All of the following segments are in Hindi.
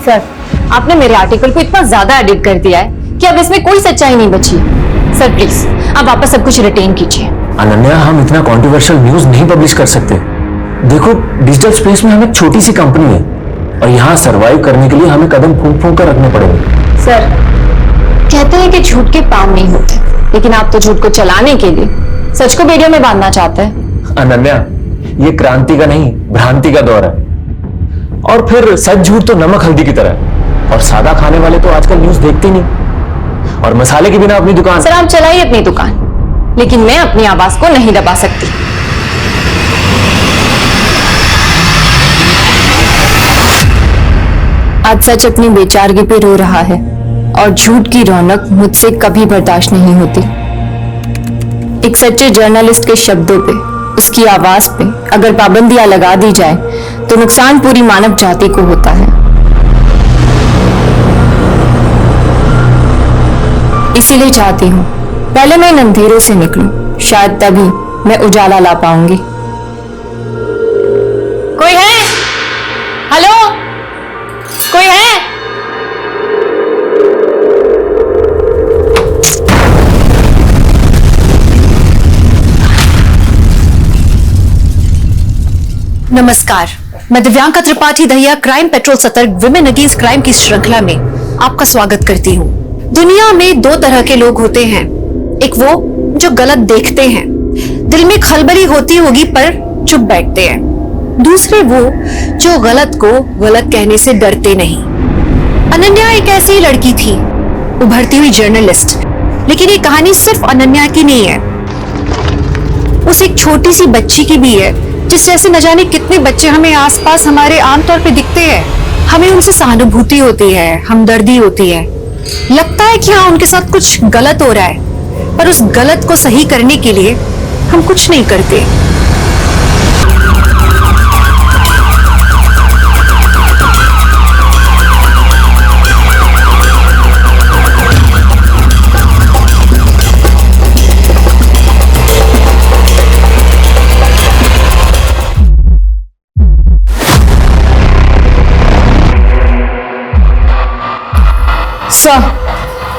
सर, आपने मेरे आर्टिकल को इतना ज्यादा एडिट कर दिया है कि अब इसमें कोई सच्चाई नहीं बची। सर प्लीज, आप वापस सब कुछ रिटेन कीजिए। अनन्या, हम इतना कंट्रोवर्शियल न्यूज नहीं पब्लिश कर सकते। देखो, डिजिटल स्पेस में हम एक छोटी सी कंपनी है और यहाँ सरवाइव करने के लिए हमें कदम फूंक फूंक कर रखने पड़ेंगे। सर, कहते हैं कि झूठ के पाँव नहीं होते, लेकिन आप तो झूठ को चलाने के लिए सच को वीडियो में बांधना चाहते हैं। अनन्या, ये क्रांति का नहीं, भ्रांति का दौर है। और फिर सच झूठ तो नमक हल्दी की तरह है, और सादा खाने वाले तो आजकल न्यूज देखते नहीं, और मसाले के बिना अपनी दुकान। सर, आप चलाइए अपनी दुकान, लेकिन मैं अपनी आवाज को नहीं दबा सकती। आज सच अपनी बेचारगी पे रो रहा है और झूठ की रौनक मुझसे कभी बर्दाश्त नहीं होती। एक सच्चे जर्नलिस्ट के शब्दों पे, उसकी आवाज पे अगर पाबंदियां लगा दी जाए तो नुकसान पूरी मानव जाति को होता है। इसीलिए चाहती हूँ पहले मैं इन अंधेरों से निकलूं, शायद तभी मैं उजाला ला पाऊंगी। कोई है? हेलो, कोई है? नमस्कार, मैं दिव्यांका त्रिपाठी दहिया क्राइम पेट्रोल सतर्क विमेन अगेंस्ट क्राइम की श्रृंखला में आपका स्वागत करती हूँ। दुनिया में दो तरह के लोग होते हैं, एक वो जो गलत देखते हैं, दिल में खलबली होती होगी पर चुप बैठते हैं, दूसरे वो जो गलत को गलत कहने से डरते नहीं। अनन्या एक ऐसी लड़की थी, उभरती हुई जर्नलिस्ट। लेकिन ये कहानी सिर्फ अनन्या की नहीं है, उस एक छोटी सी बच्ची की भी है, जिस जैसे न जाने कितने बच्चे हमें आसपास हमारे आमतौर पे दिखते हैं। हमें उनसे सहानुभूति होती है, हमदर्दी होती है, लगता है कि हाँ उनके साथ कुछ गलत हो रहा है, पर उस गलत को सही करने के लिए हम कुछ नहीं करते। सर,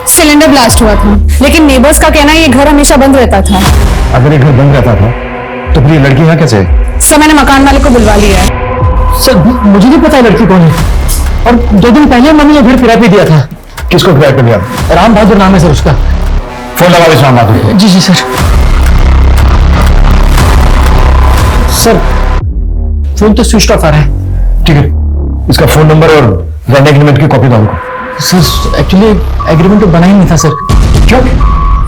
सिलेंडर ब्लास्ट हुआ था, लेकिन नेबर्स का कहना है ये घर हमेशा बंद रहता था। अगर ये घर बंद रहता था तो फिर ये लड़की यहाँ कैसे है? सर, मैंने मकान मालिक को बुलवा लिया है। सर, मुझे नहीं पता लड़की कौन है, और 2 दिन पहले मैंने ये घर किराए पे दिया था। किसको किराए पे दिया? राम बहादुर नाम है सर उसका। फोन लगा दे राम बहादुर। जी जी सर। सर, फोन तो स्विच ऑफ आ रहा है। ठीक है, इसका फोन नंबर और रेंट एग्रीमेंट की कॉपी दो हमको। सर, एक्चुअली एग्रीमेंट तो बना ही नहीं था सर। क्यों?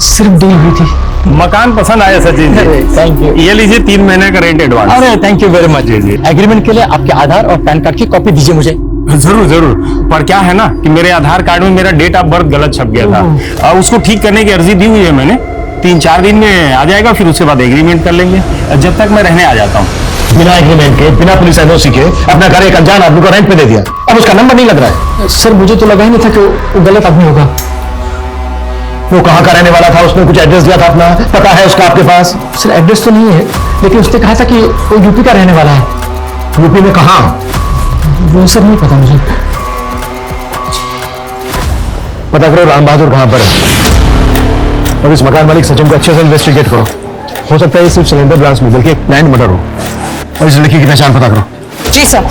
सिर्फ डील हुई थी। मकान पसंद आया सचिन जी? Thank you. ये लीजिए 3 महीने का रेंट एडवांस। अरे थैंक यू वेरी मच। जी, एग्रीमेंट के लिए आपके आधार और पैन कार्ड की कॉपी दीजिए मुझे। जरूर जरूर, पर क्या है ना कि मेरे आधार कार्ड में मेरा डेट ऑफ बर्थ गलत छप गया था, और उसको ठीक करने की अर्जी दी हुई है मैंने। 3-4 दिन में आ जाएगा, फिर उसके बाद एग्रीमेंट कर लेंगे। जब तक मैं रहने आ जाता हूँ। बिना एग्रीमेंट के, बिना पुलिस एनओसी के अपना घर एक अनजान आदमी को रेंट पे दे दिया, अब उसका नंबर नहीं लग रहा है। सर, मुझे तो लगा ही नहीं था कि वो गलत आदमी होगा। वो कहाँ का रहने वाला था? उसने कुछ एड्रेस दिया था अपना, पता है उसका आपके पास? सर, एड्रेस तो नहीं है, लेकिन उसने कहा था कि वो यूपी का रहने वाला है। यूपी में कहाँ? वो सर नहीं पता मुझे। पता करो राम बहादुर कहाँ पर है, और इस मकान मालिक सचिन को अच्छे से इन्वेस्टिगेट करो। हो सकता है ये सिर्फ सिलेंडर ब्लास्ट में बल्कि एक प्लान मर्डर हो, और इस लड़की की पहचान पता करो। जी सर।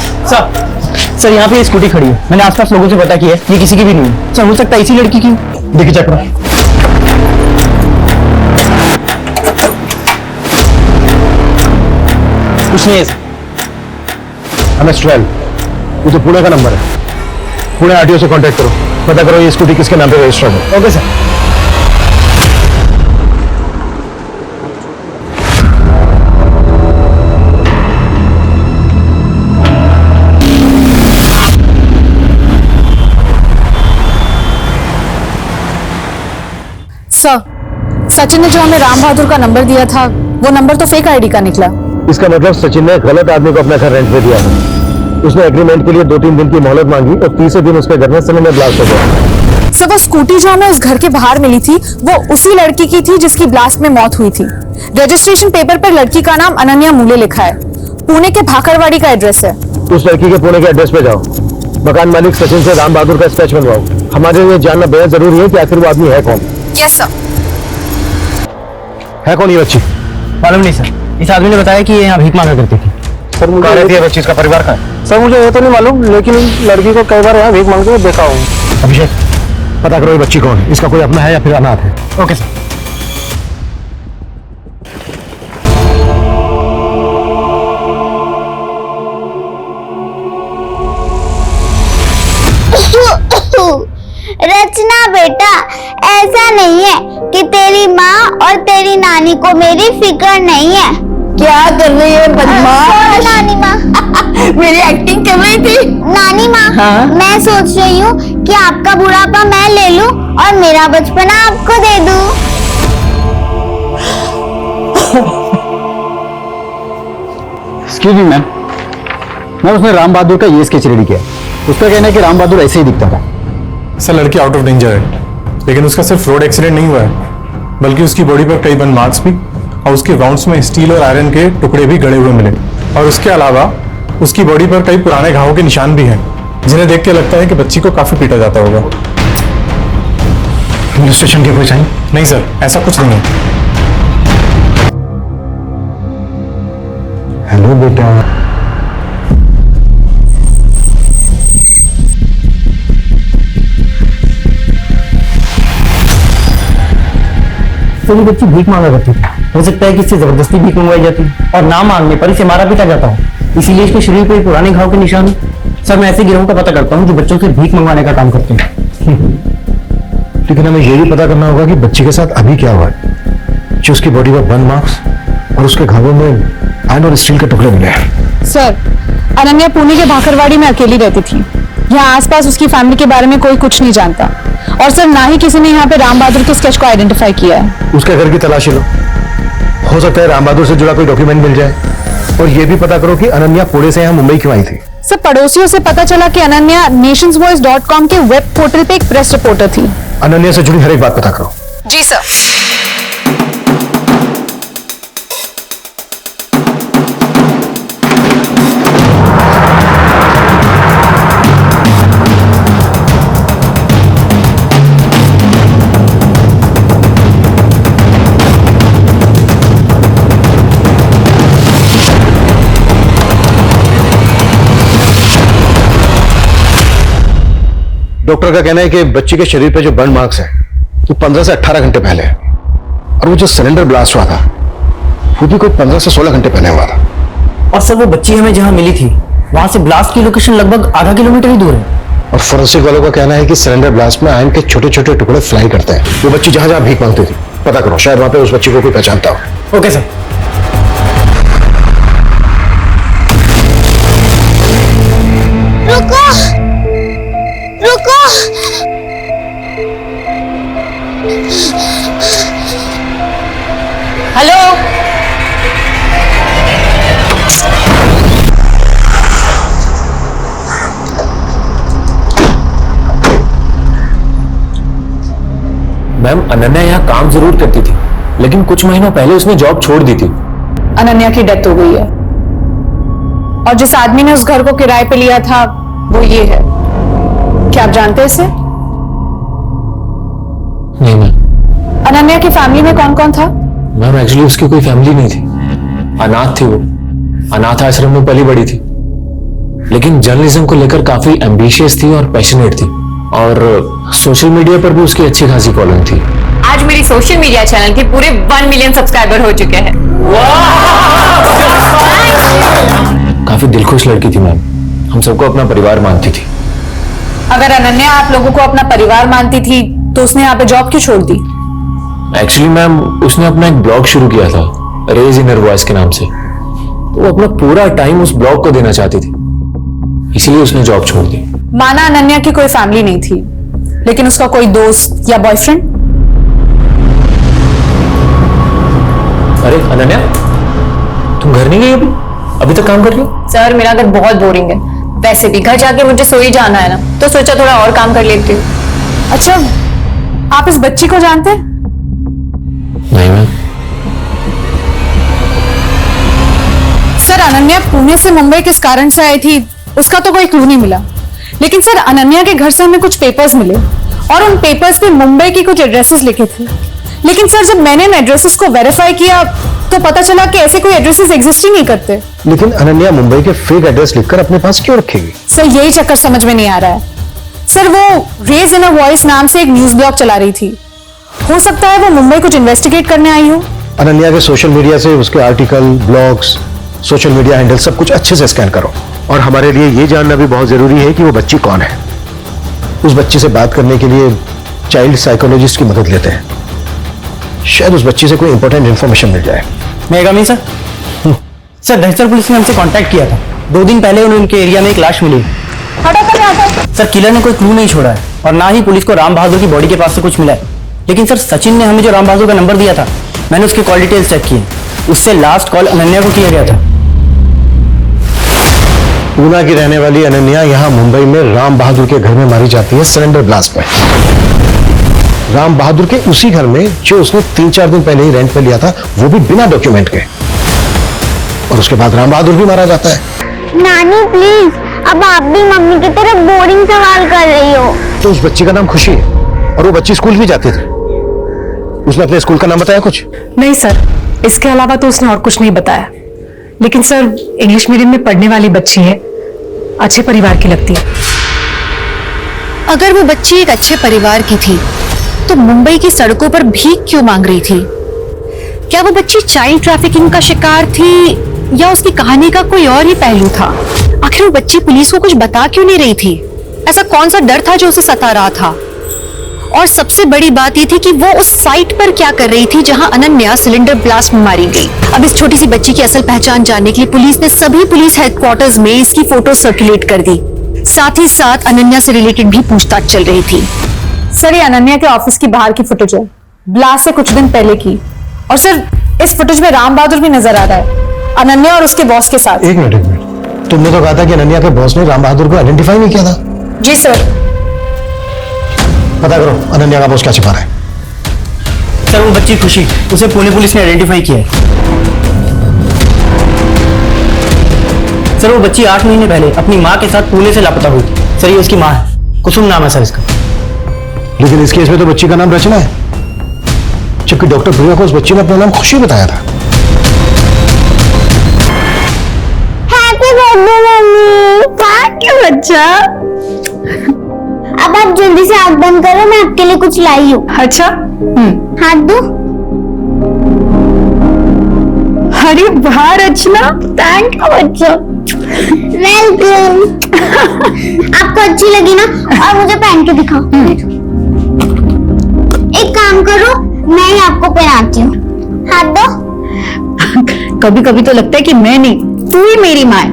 सर, यहाँ पे स्कूटी खड़ी है, मैंने आसपास लोगों से पता किया है, ये किसी की भी नहीं है। सर, हो सकता है इसी लड़की की। देखिए, चेक करो। कुछ नहीं है सर। MS-12, ये तो पुणे का नंबर है। पुणे RTO से कांटेक्ट करो, पता करो ये स्कूटी किसके नाम पे रजिस्टर्ड है। Okay sir. सर, सचिन ने जो हमें राम बहादुर का नंबर दिया था, वो नंबर तो फेक आईडी का निकला। इसका मतलब सचिन ने गलत आदमी को अपना घर रेंट पे दिया है। उसने एग्रीमेंट के लिए 2-3 दिन की मोहलत मांगी और तीसरे दिन उसके घर में सिलेंडर ब्लास्ट हो गया। सर, वो स्कूटी जो हमें उस घर के बाहर मिली थी, वो उसी लड़की की थी जिसकी ब्लास्ट में मौत हुई थी। रजिस्ट्रेशन पेपर पर लड़की का नाम अनन्या मूले लिखा है। पुणे के भाकरवाड़ी का एड्रेस है। उस लड़की के पुणे के एड्रेस पे जाओ, मकान मालिक सचिन से राम बहादुर का स्केच बनवाओ। हमारे लिए जानना बेहद जरूरी है कि आखिर वो आदमी है कौन। Yes sir. है कौन ये बच्ची? मालूम नहीं सर, इस आदमी ने बताया कि ये यहाँ भीख मांगा करती थी। सर मुझे कहाँ रहती है बच्ची, इसका परिवार कहाँ है? सर मुझे ये तो नहीं मालूम, लेकिन लड़की को कई बार यहाँ भीख मांगते हुए देखा हूँ। अभिषेक, पता करो ये बच्ची कौन है, इसका कोई अपना है या फिर अनाथ है। Okay sir. रचना बेटा, ऐसा नहीं है कि तेरी माँ और तेरी नानी को मेरी फिक्र नहीं है। क्या कर रही है बदमाश? नानी माँ मेरी एक्टिंग कर रही थी। नानी माँ, हाँ? मैं सोच रही हूँ कि आपका बुढ़ापा मैं ले लूँ और मेरा बचपना आपको दे दूँ। एक्सक्यूज मी मैम, उसने राम बहादुर का ये स्केच रेडी किया। उसका कहना है कि राम बहादुर ऐसे ही दिखता था। सर लड़की आउट ऑफ डेंजर है, लेकिन उसका सिर्फ रोड एक्सीडेंट नहीं हुआ है, बल्कि उसकी बॉडी पर कई बर्न मार्क्स भी और उसके राउंड्स में स्टील और आयरन के टुकड़े भी गड़े हुए मिले। और उसके अलावा उसकी बॉडी पर कई पुराने घावों के निशान भी हैं, जिन्हें देख के लगता है कि बच्ची को काफी पीटा जाता होगा। पुलिस स्टेशन के कोई साइन? नहीं सर, ऐसा कुछ नहीं है। हेलो बेटा। तो ये बच्ची भीख मांगा करती थी। हो सकता है कि इससे जबरदस्ती भीख मंगवाई जाती और ना मांगने पर इसे मारा पीटा जाता हो, इसीलिए इसके शरीर पे पुराने घाव के निशान हैं। सर मैं ऐसे गिरोहों का पता करता हूँ जो बच्चों से भीख मंगवाने का काम करते हैं। लेकिन हमें ये भी पता करना होगा कि बच्ची के साथ अभी क्या हुआ है, जो उसकी बॉडी पर बर्न मार्क्स और उसके घावों में आयरन और स्टील के टुकड़े मिले हैं। सर, अनन्या पुणे के भाखरवाड़ी में अकेली रहती थी। यहाँ आसपास उसकी फैमिली के बारे में कोई कुछ नहीं जानता, और सर ना ही किसी ने यहाँ पे राम बहादुर के स्केच को आइडेंटिफाई किया है। उसके घर की तलाशी लो, हो सकता है राम बहादुर से जुड़ा कोई डॉक्यूमेंट मिल जाए। और ये भी पता करो कि अनन्या पुणे से यहाँ मुंबई क्यों आई थी। सर, पड़ोसियों से पता चला कि अनन्या nationsvoice.com के वेब पोर्टल पे एक प्रेस रिपोर्टर थी। अनन्या से जुड़ी हर एक बात पता करो। जी सर। डॉक्टर का कहना है कि बच्ची के शरीर पे जो बर्न मार्क्स हैं वो 15 से 18 घंटे पहले है, और वो जो सिलेंडर ब्लास्ट हुआ था वो भी कोई 15 से 16 घंटे पहले हुआ था। और सर वो बच्ची हमें जहाँ मिली थी वहां से ब्लास्ट की लोकेशन लगभग आधा किलोमीटर ही दूर है। और फोरेंसिक वालों का कहना है कि सिलेंडर ब्लास्ट में आयरन के छोटे छोटे टुकड़े फ्लाई करते हैं। वो बच्ची जहां जहां भीख मांगती थी, पता करो, शायद वहां पे उस बच्ची को कोई पहचानता हो। Okay sir. रुको रुको, हेलो, मैम, अनन्या यहाँ काम जरूर करती थी, लेकिन कुछ महीनों पहले उसने जॉब छोड़ दी थी। अनन्या की डेथ हो गई है, और जिस आदमी ने उस घर को किराए पे लिया था वो ये है। क्या आप जानते हैं इसे? नहीं मैम। अनन्या की फैमिली में कौन कौन था? मैम एक्चुअली उसकी कोई फैमिली नहीं थी, अनाथ थी वो। अनाथ आश्रम में पली बड़ी थी, लेकिन जर्नलिज्म को लेकर काफी एम्बिशियस थी और पैशनेट थी, और सोशल मीडिया पर भी उसकी अच्छी खासी फॉलोइंग थी। आज मेरी सोशल मीडिया चैनल के पूरे 1 मिलियन सब्सक्राइबर हो चुके हैं। काफी दिलखुश लड़की थी मैम, हम सबको अपना परिवार मानती थी। अगर अनन्या आप लोगों को अपना परिवार मानती थी तो उसने यहाँ पे जॉब क्यों छोड़ दी? एक्चुअली मैम उसने अपना एक ब्लॉग शुरू किया था, रेज इनर वॉइस के नाम से। तो वो अपना पूरा टाइम उस ब्लॉग को देना चाहती थी, इसलिए उसने जॉब छोड़ दी। माना अनन्या की कोई फैमिली नहीं थी, लेकिन उसका कोई दोस्त या बॉयफ्रेंड? अरे अनन्या, तुम घर नहीं गई अभी तक काम कर रही हो? सर, मेरा घर बहुत बोरिंग है। वैसे भी घर जाके मुझे सो ही जाना है ना, तो सोचा थोड़ा और काम कर लेती हूँ। अच्छा, आप इस बच्ची को जानते हैं? नहीं मैम। सर, अनन्या पुणे से मुंबई किस कारण से आई थी उसका तो कोई क्लू नहीं मिला, लेकिन सर अनन्या के घर से हमें कुछ पेपर्स मिले और उन पेपर्स पे मुंबई की कुछ एड्रेसेस लिखे थे। लेकिन सर जब मैंने इन एड्रेसेस को वेरीफाई किया तो पता चला कि ऐसे कोई एड्रेसेस एग्जिस्ट ही नहीं करते। लेकिन अनन्या मुंबई के फेक एड्रेस लिखकर अपने पास क्यों रखेगी? सर यही चक्कर समझ में नहीं आ रहा है। सर वो रेज इन अ वॉइस नाम से एक न्यूज ब्लॉग चला रही थी, हो सकता है वो मुंबई कुछ इन्वेस्टिगेट करने आई हो। अनन्या के सोशल मीडिया से उसके article, blogs, social media handle सब कुछ अच्छे से स्कैन करो। और हमारे लिए ये जानना भी बहुत जरूरी है कि वो बच्ची कौन है। उस बच्ची से बात करने के लिए चाइल्ड साइकोलॉजिस्ट की मदद लेते हैं, शायद उस बच्ची से कोई इंपॉर्टेंट इंफॉर्मेशन मिल जाए। मेगामी सर, सर दहसर पुलिस ने हमसे कांटेक्ट किया था। 2 दिन पहले उनके एरिया में एक लाश मिली। सर किलर ने कोई क्लू नहीं छोड़ा है और ना ही पुलिस को राम बहादुर की बॉडी के पास से कुछ मिला है। लेकिन सर सचिन ने हमें जो राम बहादुर का नंबर दिया था, मैंने उसके कॉल डिटेल्स चेक किए, उससे लास्ट कॉल अनन्या को किया गया था। पूना की रहने वाली अनन्या यहाँ मुंबई में राम बहादुर के घर में मारी जाती है सिलेंडर ब्लास्ट में। राम बहादुर के उसी घर में जो उसने 3-4 दिन पहले ही रेंट पे लिया था, वो भी बिना डॉक्यूमेंट के। और उसके बाद राम बहादुर भी मारा जाता है। नानी प्लीज, अब आप भी मम्मी की तरह बोरिंग सवाल कर रही हो। तो उस बच्ची का नाम खुशी है और वो बच्ची स्कूल भी जाती थी। उसने अपने स्कूल का नाम बताया कुछ? नहीं सर, इसके अलावा तो उसने और कुछ नहीं बताया। लेकिन सर इंग्लिश मीडियम में पढ़ने वाली बच्ची है, अच्छे परिवार की लगती है। अगर वो बच्ची एक अच्छे परिवार की थी तो मुंबई की सड़कों पर भीख क्यों मांग रही थी? क्या वो बच्ची चाइल्ड ट्रैफिकिंग का शिकार थी या उसकी कहानी का कोई और ही पहलू था? आखिर वो बच्ची पुलिस को कुछ बता क्यों नहीं रही थी? ऐसा कौन सा डर था जो उसे सता रहा था? और सबसे बड़ी बात ये थी कि वो उस साइट पर क्या कर रही थी जहां अनन्या सिलेंडर ब्लास्ट में मारी गई। अब इस छोटी सी बच्ची की असल पहचान जानने के लिए पुलिस ने सभी पुलिस हेडक्वार्टर्स में इसकी फोटो सर्कुलेट कर दी। साथ ही साथ अनन्या से रिलेटेड भी पूछताछ चल रही थी। सर ये अनन्या के ऑफिस की बाहर की फुटेज है, ब्लास्ट से कुछ दिन पहले की। और सर इस फुटेज में राम बहादुर भी नजर आ रहा है, अनन्या और उसके बॉस के साथ। एक मिनट, तुमने तो कहा था कि अनन्या के बॉस ने राम बहादुर को आइडेंटिफाई नहीं किया था। जी सर। पता करो अनन्या का बॉस क्या छिपा रहा है। सर वो बच्ची खुशी, उसे पुणे पुलिस ने आइडेंटिफाई किया है। सर वो बच्ची 8 महीने पहले अपनी माँ के साथ पुणे से लापता हुई थी। सर ये उसकी माँ है, कुसुम नाम है सर इसका। लेकिन इस केस में तो बच्ची का नाम रचना है, जबकि डॉक्टर प्रिया को उस बच्ची ने अपना नाम खुशी बताया था। Happy birthday mummy. Thank you बच्चा। अब आप जल्दी से आंख बंद करो, मैं आपके लिए कुछ लाई हूँ। अच्छा हाथ दो। अरे वाह रचना, थैंक यू बच्चा। वेलकम। आपको अच्छी लगी ना? और मुझे पहन के दिखाओ। एक काम करो, मैं ही आपको पहनाती हूँ। हाथ दो। कभी कभी तो लगता है कि मैं नहीं, तू ही मेरी माँ है।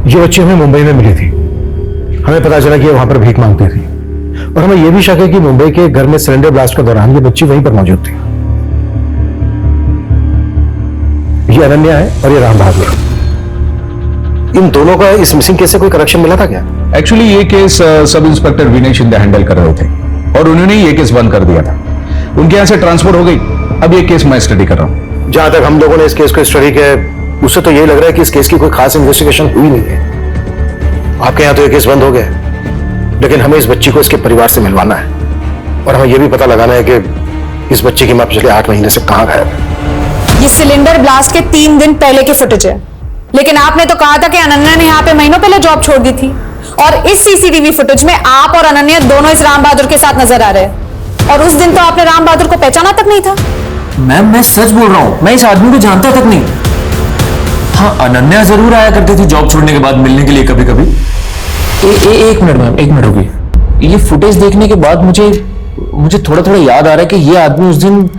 ये बच्ची हमें मुंबई में मिली थी। हमें पता चला कि ये वहां पर भीख मांगती थी और हमें यह भी शक है कि मुंबई के घर में सिलेंडर ब्लास्ट के दौरान ये बच्ची वहीं पर मौजूद थी। ये अनन्या है और ये राम बहादुर। इन दोनों का इस मिसिंग केस से कोई कनेक्शन मिला था क्या? एक्चुअली ये केस सब इंस्पेक्टर विनय शिंदे हैंडल कर रहे थे और उन्होंने ये केस बंद कर दिया था। उनके यहां से ट्रांसफर हो गई। अब ये केस मैं स्टडी कर रहा हूं। जहां तक हम लोगों ने इस केस को स्टडी किया है, उससे तो यही लग रहा है कि इस केस की कोई खास इन्वेस्टिगेशन हुई नहीं है। आपके यहाँ तो ये केस बंद हो गया, लेकिन हमें इस बच्ची को इसके परिवार से मिलवाना है और हमें यह भी पता लगाना है कि इस बच्ची की मां पिछले 8 महीने से कहां गायब है। ये सिलेंडर ब्लास्ट के 3 दिन पहले की फुटेज है, लेकिन आपने तो कहा था कि अनन्या ने यहाँ पे महीनों पहले जॉब छोड़ दी थी। और इस सीसीटीवी फुटेज में आप और अनन्या दोनों इस राम बहादुर के साथ नजर आ रहे हैं। और उस दिन तो आपने राम बहादुर को पहचाना तक नहीं था। मैम मैं सच बोल रहा हूँ, मैं इस आदमी को जानता तक नहीं। हाँ अनन्या जरूर आया करती थी जॉब छोड़ने के बाद मिलने के लिए कभी कभी। एक मिनट मैम, एक मिनट होगी। ये फुटेज देखने के बाद मुझे थोड़ा थोड़ा याद आ रहा है कि ये आदमी उस दिन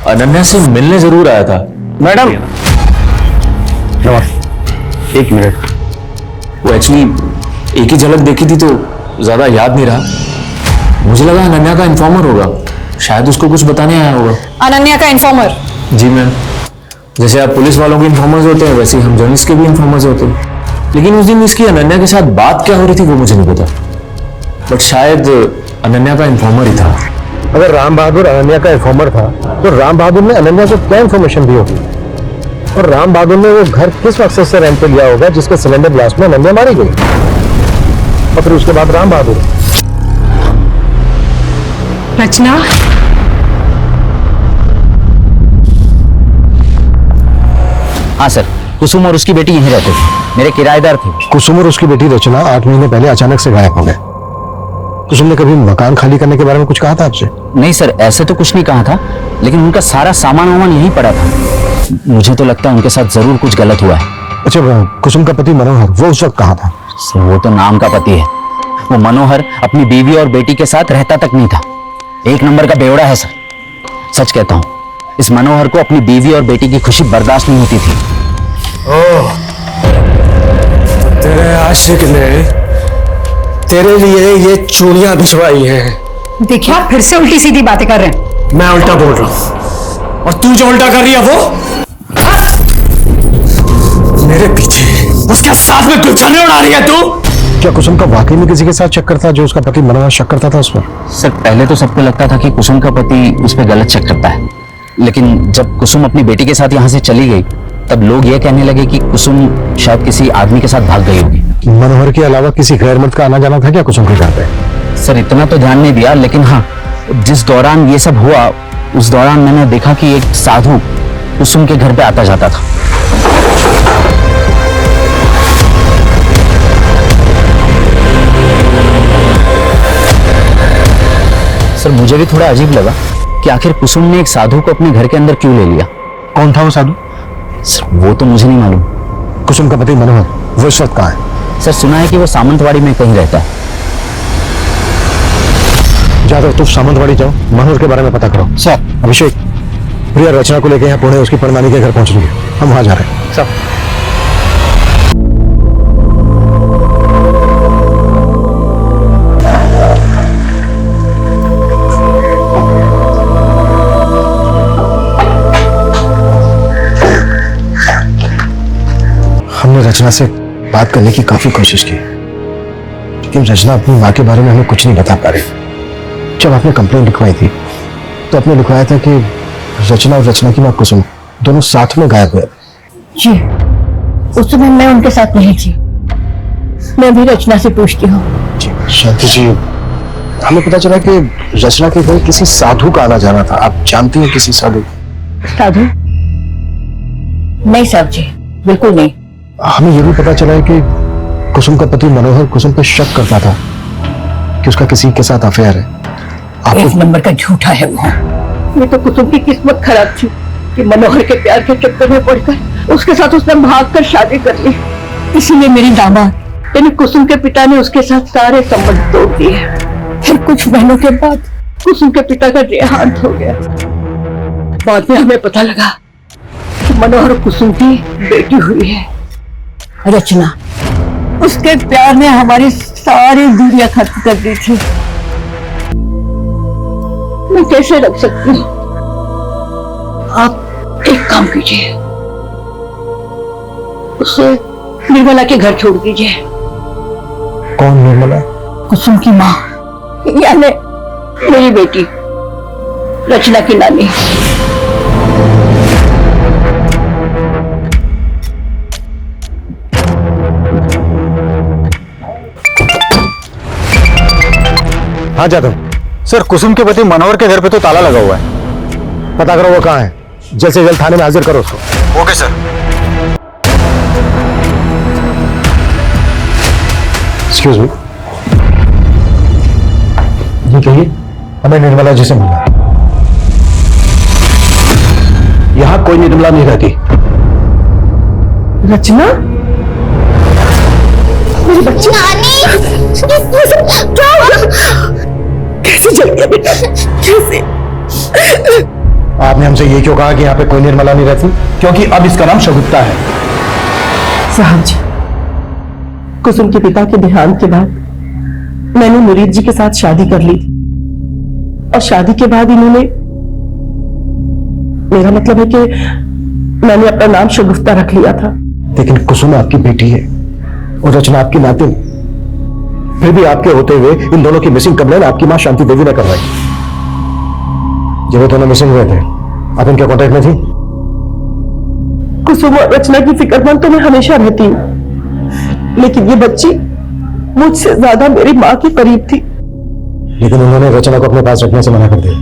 अनन्या से मिलने जरूर आया था। मैडम एक मिनट, वो एक्चुअली एक ही झलक देखी थी तो ज्यादा याद नहीं रहा। मुझे लगा अनन्या का इन्फॉर्मर होगा, शायद उसको कुछ बताने आया होगा। अनन्या का इन्फॉर्मर? जी मैम, जैसे आप पुलिस वालों के इन्फॉर्मर्स होते हैं वैसे ही हम जर्नलिस्ट के भी इन्फॉर्मर्स होते हैं। लेकिन उस दिन इसकी अनन्या के साथ बात क्या हो रही थी वो मुझे नहीं पता, बट शायद अनन्या का इन्फॉर्मर ही था। अगर राम बहादुर अनन्या का इन्फॉर्मर था तो राम बहादुर ने अनन्या को क्या इन्फॉर्मेशन दी होगी? और राम बहादुर ने वो घर किस मकसद से रेंट पे लिया होगा जिसके सिलेंडर ब्लास्ट में नंदिया मारी गई, और फिर उसके बाद राम बहादुर। रचना, हाँ सर, कुसुम और उसकी बेटी यहीं रहते थे, मेरे किराएदार थे। कुसुम और उसकी बेटी रचना 8 महीने पहले अचानक से गायब हो गए। कुसुम ने कभी मकान खाली करने के बारे में कुछ कहा था आपसे? नहीं सर, ऐसे तो कुछ नहीं कहा था, लेकिन उनका सारा सामान वामान यहीं पड़ा था। मुझे तो लगता है उनके साथ जरूर कुछ गलत हुआ है। अच्छा, कुसुम का पति मनोहर वो उस वक्त कहाँ था? सर वो तो नाम का पति है, वो मनोहर अपनी बीवी और बेटी के साथ रहता तक नहीं था। एक नंबर का बेवड़ा है सर, सच कहता हूँ। इस मनोहर को अपनी बीवी और बेटी की खुशी बर्दाश्त नहीं होती थी। ओह, तेरे आशिक ने तेरे लिए ये चूड़ियां भिजवाई हैं। देखिए आप फिर से उल्टी सीधी बातें कर रहे हैं। मैं उल्टा बोल रहा हूं और तू जो उल्टा कर रही है वो मेरे पीछे उसके साथ में गुलछने उड़ा रही है तू। क्या कुसुम का वाकई में किसी के साथ चक्कर था जो उसका पति मनोहर शक करता था उस पर? सर पहले तो सबको लगता था कि कुसुम का पति उस पर गलत शक करता है, लेकिन जब कुसुम अपनी बेटी के साथ यहाँ से चली गई तब लोग ये कहने लगे कि कुसुम शायद किसी आदमी के साथ भाग गई होगी। मनोहर के अलावा किसी गैर मर्द का आना जाना था क्या कुसुम के घर पे? सर इतना तो ध्यान नहीं दिया, लेकिन हाँ, जिस दौरान ये सब हुआ उस दौरान मैंने देखा कि एक साधु कुसुम के घर पे आता जाता था। सर मुझे भी थोड़ा अजीब लगा कि आखिर कुसुम ने एक साधु को अपने घर के अंदर क्यों ले लिया। कौन था वो साधु? सर वो तो मुझे नहीं मालूम। कुसुम का पति मनोहर वो इस वक्त कहाँ है? सर सुना है कि वो सामंतवाड़ी में कहीं रहता है। जादव तुम सामंतवाड़ी जाओ, मनोहर के बारे में पता करो। सर अभिषेक, प्रिया रचना को लेकर यहाँ पुणे उसकी परनानी के घर पहुंच रही है, हम वहां जा रहे हैं। सर हमने रचना से बात करने की काफी कोशिश की, लेकिन रचना अपनी माँ के बारे में हमें कुछ नहीं बता पा रही। जब आपने कंप्लेंट लिखवाई थी तो आपने लिखवाया था कि रचना और रचना की माँ कुसुम दोनों साथ में गायब हुए। जी, उस समय मैं उनके साथ नहीं थी। मैं भी रचना से पूछती हूँ। जी शांति जी, हमें पता चला कि रचना के घर किसी साधु का आना जाना था। आप जानती हैं किसी साधु? साधु? नहीं साहब जी, बिल्कुल नहीं। हमें यह भी पता चला है कि कुसुम का पति मनोहर कुसुम पर शक करता था कि उसका किसी के साथ अफेयर है। एक नंबर का झूठा है वो। ये तो कुसुम की किस्मत खराब थी कि मनोहर के प्यार के चक्कर में पड़कर उसके साथ उसने भागकर शादी कर ली। इसीलिए मेरी दामाद यानी कुसुम के पिता ने उसके साथ सारे संबंध तोड़ दिए। फिर कुछ महीनों के बाद कुसुम के पिता का देहांत हो गया। बाद में हमें पता लगा कि मनोहर कुसुम की बेटी हुई है रचना। उसके प्यार ने हमारी सारी दुनिया खत्म कर दी थी। मैं कैसे रख सकती हूँ? आप एक काम कीजिए, उसे निर्मला के घर छोड़ दीजिए। कौन निर्मला? कुसुम की माँ, यानी मेरी बेटी रचना की नानी। हाँ जादव सर, कुसुम के पति मनोहर के घर पे तो ताला लगा हुआ है। पता करो वो कहाँ है, जल्द से जल्द थाने में हाजिर करो उसको। Okay sir. एक्सक्यूज मी, जी कहिए। हमें निर्मला जी से मिलना है। यहाँ कोई निर्मला नहीं रहती। रचना? मेरी बच्ची नानी, क्या हुआ? कैसे जल गया बेटा? कैसे? आपने हमसे ये क्यों कहा कि यहाँ पे कोई निर्मला नहीं रहती? क्योंकि अब इसका नाम शगुफ्ता है। साहब जी, कुसुम के पिता के देहांत के बाद मैंने मुरीद जी के साथ शादी कर ली थी, और शादी के बाद इन्होंने, मेरा मतलब है कि मैंने अपना नाम शगुफ्ता रख लिया था। लेकिन कुसुम आपकी बेटी है और रचना आपकी नातिन। फिर भी आपके होते हुए इन दोनों की मिसिंग कंप्लेन आपकी मां शांति देवी ने करवाई। जब वो दोनों मिसिंग हुए थे आप इनके कांटेक्ट में थी? कुसुम और रचना की फिक्रमंद तो मैं हमेशा रहती हूँ, लेकिन ये बच्ची मुझसे ज्यादा मेरी माँ के करीब थी। लेकिन उन्होंने रचना को अपने पास रखने से मना कर दिया।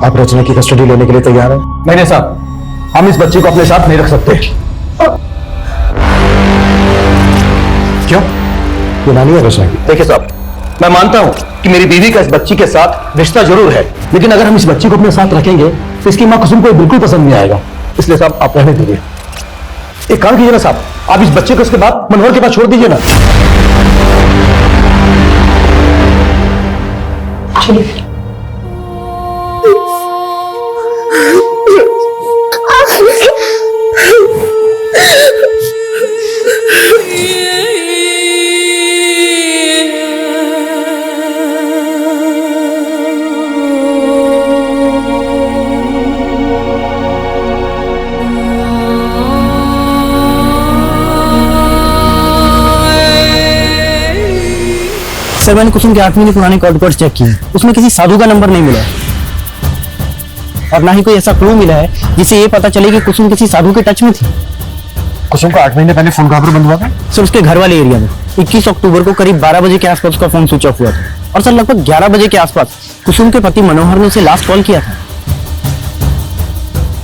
आप रचना की कस्टडी लेने के लिए तैयार हैं? नहीं साहब, हम इस बच्ची को अपने साथ नहीं रख सकते। क्यों? ये नानी है रचना की। देखिए साहब, मैं मानता हूं कि मेरी बीवी का इस बच्ची के साथ रिश्ता जरूर है, लेकिन अगर हम इस बच्ची को अपने साथ रखेंगे तो इसकी मां कुसुम को ये बिल्कुल पसंद नहीं आएगा। इसलिए साहब आप रहने दीजिए। एक काम कीजिए ना साहब, आप इस बच्चे को इसके बाद मनोहर के पास छोड़ दीजिए ना। सर मैंने कुसुम के 8 महीने पुराने कॉल रिकॉर्ड चेक किए, उसमें किसी साधु का नंबर नहीं मिला और ना ही कोई ऐसा क्लू मिला है जिससे ये पता चले कि कुसुम किसी साधु के टच में थी। कुसुम को 8 महीने पहले फोन कहां पर बंद हुआ था? सर उसके घर वाले एरिया में 21 अक्टूबर को करीब 12 बजे के आसपास उसका फोन स्विच ऑफ हुआ था और सर लगभग 11 बजे के आसपास कुसुम के पति मनोहर ने उसे लास्ट कॉल किया था।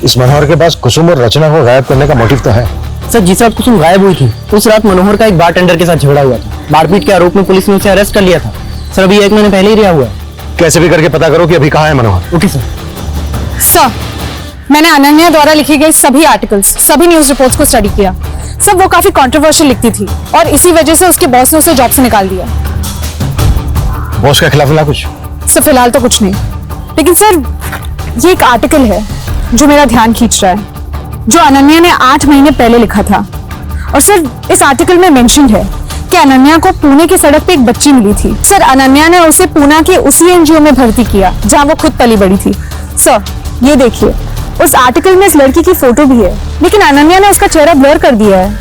इस मनोहर के पास कुसुम और रचना को गायब करने का मोटिव तो है। सर जिस रात कुसुम गायब हुई थी उस रात मनोहर का एक बारटेंडर के साथ झगड़ा हुआ था। मारपीट के आरोप में पुलिस ने उसे अरेस्ट कर लिया था। सर अभी 1 महीने पहले ही रिहा हुआ है। कैसे भी करके पता करो कि अभी कहाँ है मनोहर। Okay sir. सर मैंने अनन्या द्वारा लिखी गई सभी आर्टिकल्स, सभी न्यूज रिपोर्ट्स को स्टडी किया। सर वो काफी कंट्रोवर्शियल लिखती थी और इसी वजह से उसके बॉस ने उसे जॉब से निकाल दिया। बॉस के खिलाफ मिला कुछ? सर फिलहाल तो कुछ नहीं, लेकिन सर ये एक आर्टिकल है जो मेरा ध्यान खींच रहा है, जो अनन्या ने 8 महीने पहले लिखा था। और सर इस आर्टिकल में मेंशन्ड है कि अनन्या को पुणे की सड़क पे एक बच्ची मिली थी। सर अनन्या ने उसे पुणे के उसी एनजीओ में भर्ती किया जहां वो खुद पली बड़ी थी। सर ये देखिए, उस आर्टिकल में इस लड़की की फोटो भी है, लेकिन अनन्या ने उसका चेहरा ब्लर कर दिया है।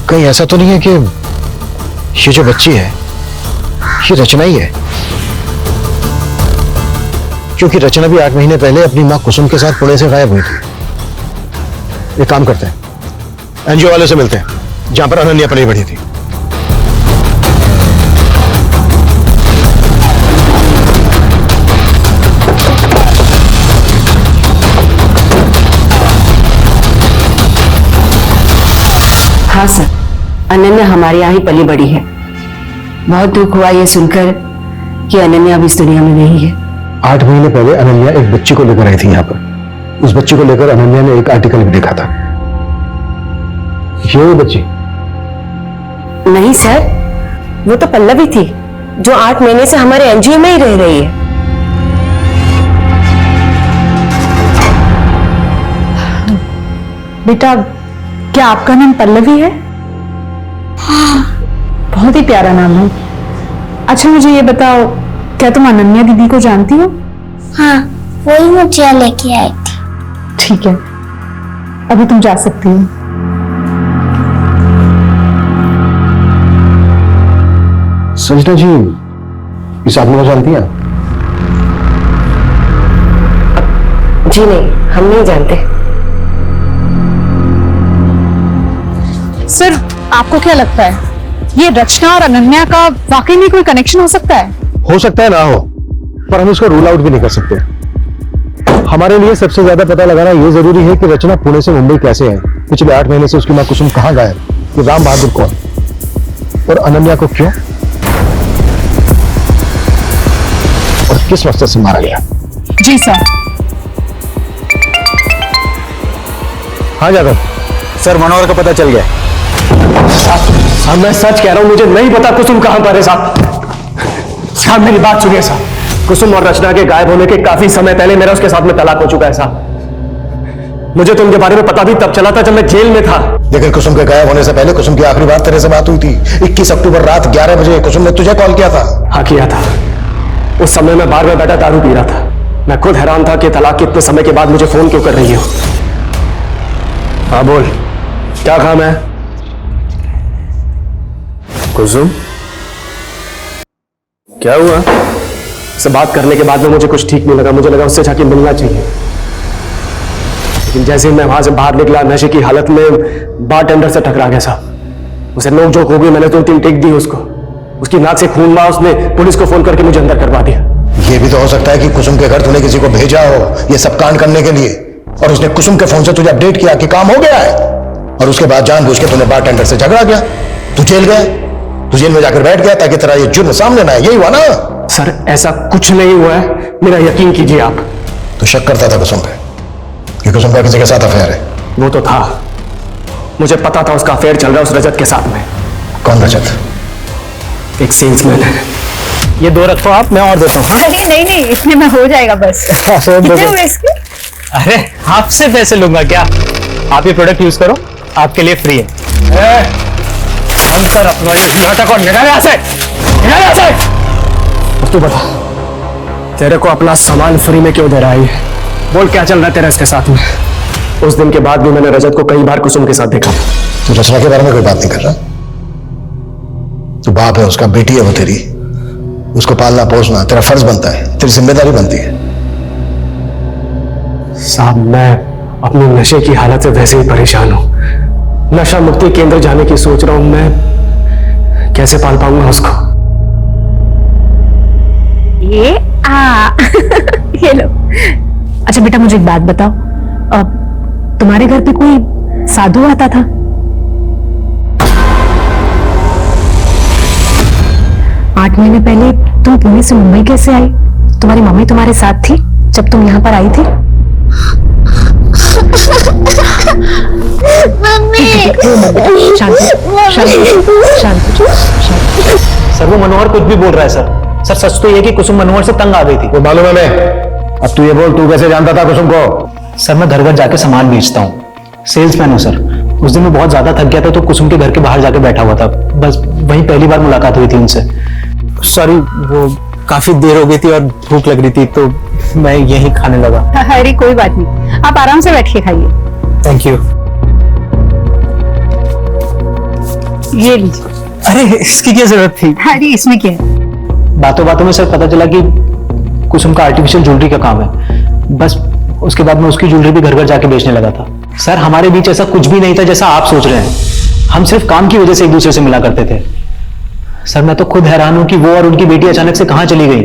कहीं ऐसा तो नहीं है कि ये जो बच्ची है ये रचना ही है? क्योंकि रचना भी 8 महीने पहले अपनी मां कुसुम के साथ पुणे से गायब हुई थी। एक काम करते हैं, एनजीओ वाले से मिलते हैं जहां पर अनन्या पली बड़ी थी। हाँ सर, अनन्या हमारे यहाँ ही पली बड़ी है। बहुत दुख हुआ ये सुनकर कि अनन्या अब इस दुनिया में नहीं है। 8 महीने पहले अनन्या एक बच्ची को लेकर आई थी यहाँ पर। उस बच्ची को लेकर अनन्या ने एक आर्टिकल भी देखा था। ये वो बच्ची? नहीं सर, वो तो पल्लवी थी जो 8 महीने से हमारे एनजीओ में ही रह रही है। बेटा क्या आपका नाम पल्लवी है? हाँ। बहुत ही प्यारा नाम है। अच्छा मुझे ये बताओ, क्या तुम अनन्या दीदी को जानती हो? हाँ, वही मुझे लेके आई थी। ठीक है, अभी तुम जा सकती हो। संजना जी, इस आदमी को जानती हैं? जी नहीं, हम नहीं जानते। सर आपको क्या लगता है, ये रचना और अनन्या का वाकई में कोई कनेक्शन हो सकता है? हो सकता है ना हो, पर हम उसको रूल आउट भी नहीं कर सकते। हमारे लिए सबसे ज्यादा पता लगाना यह जरूरी है कि रचना पुणे से मुंबई कैसे है, पिछले 8 महीने से उसकी मां कुसुम कहां गायब, कि राम बहादुर कौन और अनन्या को क्यों और किस मकसद से मारा गया। जी सर। हाँ जाकर सर मनोहर का पता चल गया। साहब मैं सच कह रहा हूं, मुझे नहीं पता कुसुम कहां पर है साहब। मेरी बात सुनिए साहब, कुसुम और रचना के गायब होने के काफी समय पहले मेरा उसके साथ में तलाक हो चुका है साहब। मुझे तो उनके बारे में पता भी तब चला था जब मैं जेल में था। लेकिन कुसुम के गायब होने से पहले कुसुम की आखिरी बार तेरे से बात हुई थी 21 अक्टूबर रात 11 बजे। कुसुम ने तुझे कॉल किया था? हाँ किया था। उस समय मैं बार में बैठा दारू पी रहा था। मैं खुद हैरान था कि तलाक के इतने समय के बाद मुझे फोन क्यों कर रही हो। हाँ बोल, क्या काम है? कुसुम क्या हुआ? उससे बात करने के बाद में मुझे कुछ ठीक नहीं लगा। मुझे लगा उससे जाके मिलना चाहिए, लेकिन जैसे ही मैं वहां से बाहर निकला, नशे की हालत में बारटेंडर से टकरा गया साहब। उसे नोक झोंक हो गई, मैंने 2-3 टेक दी उसको। उसकी नाक से खून हुआ, उसने पुलिस को फोन करके मुझे अंदर करवा दिया। ये भी तो हो सकता है कि कुसुम के घर तूने किसी को भेजा हो ये सब कांड करने के लिए, और उसने कुसुम के फोन से तुझे अपडेट किया कि काम हो गया है, और उसके बाद जानबूझ के तूने बारटेंडर से झगड़ा किया, तू जेल गया, तू जेल में जाकर बैठ गया ताकि तेरा ये जुर्म सामने ना आए। यही हुआ ना? सर ऐसा कुछ नहीं हुआ है, मेरा यकीन कीजिए आप। तू शक करता था कुसुम पे कि कुसुम का किसी के साथ अफेयर है? वो तो था, मुझे पता था उसका अफेयर चल रहा है उस रजत के साथ में। कौन रजत? एक सेल्समैन है। ये 2 रखो आप, मैं और देता हूँ। अरे नहीं नहीं, इतने में हो जाएगा बस। कितने हुए इसके? अरे आपसे पैसे लूंगा क्या? आप ये प्रोडक्ट यूज करो, आपके लिए फ्री है। अंतर अपना ये नाटक और निकाल यहाँ से, निकाल यहाँ से। तू बता, तेरे को अपना सामान फ्री में क्यों दे रहा है? बोल क्या चल रहा है तेरा इसके साथ में? उस दिन के बाद भी मैंने रजत को कई बार कुसुम के साथ देखा। तू रचना के बारे में कोई बात नहीं कर रहा? तू बाप है उसका, बेटी है वो तेरी, उसको पालना पोसना तेरा फर्ज बनता है, तेरी जिम्मेदारी बनती है। साहब मैं अपनी नशे की हालत से वैसे ही परेशान हूं। नशा मुक्ति केंद्र जाने की सोच रहा हूं, मैं कैसे पाल पाऊंगा उसको? ये ये लो। अच्छा बेटा मुझे एक बात बताओ, तुम्हारे घर पे कोई साधु आता था? आठ महीने पहले तुम पुणे से मुंबई कैसे आई? तुम्हारी मम्मी तुम्हारे साथ थी जब तुम यहाँ पर आई थी? मम्मी शांत सर वो मनोहर कुछ भी बोल रहा है सर। सर सच तो ये कि कुसुम मनोहर से तंग आ गई थी। वो मालूम है मैं। अब तू ये बोल, तू कैसे जानता था कुसुम को? सर मैं घर घर जाके सामान बेचता हूँ, सेल्समैन हूँ सर। उस दिन मैं बहुत ज्यादा थक गया था तो कुसुम के घर के बाहर जाके बैठा हुआ था, बस वहीं पहली बार मुलाकात हुई थी उनसे। सॉरी वो काफी देर हो गई थी और भूख लग रही थी तो मैं यहीं खाने लगा। अरे कोई बात नहीं, आप आराम से बैठ के खाइए। Thank you. ये लीजिए। अरे इसकी क्या जरूरत थी? अरे इसमें क्या है? बातों बातों में सर पता चला कि कुसुम का आर्टिफिशियल ज्वेलरी का काम है, बस उसके बाद मैं उसकी ज्वेलरी भी घर घर जाके बेचने लगा था। सर हमारे बीच ऐसा कुछ भी नहीं था जैसा आप सोच रहे हैं, हम सिर्फ काम की वजह से एक दूसरे से मिला करते थे। सर मैं तो खुद हैरान हूं कि वो और उनकी बेटी अचानक से कहां चली गई।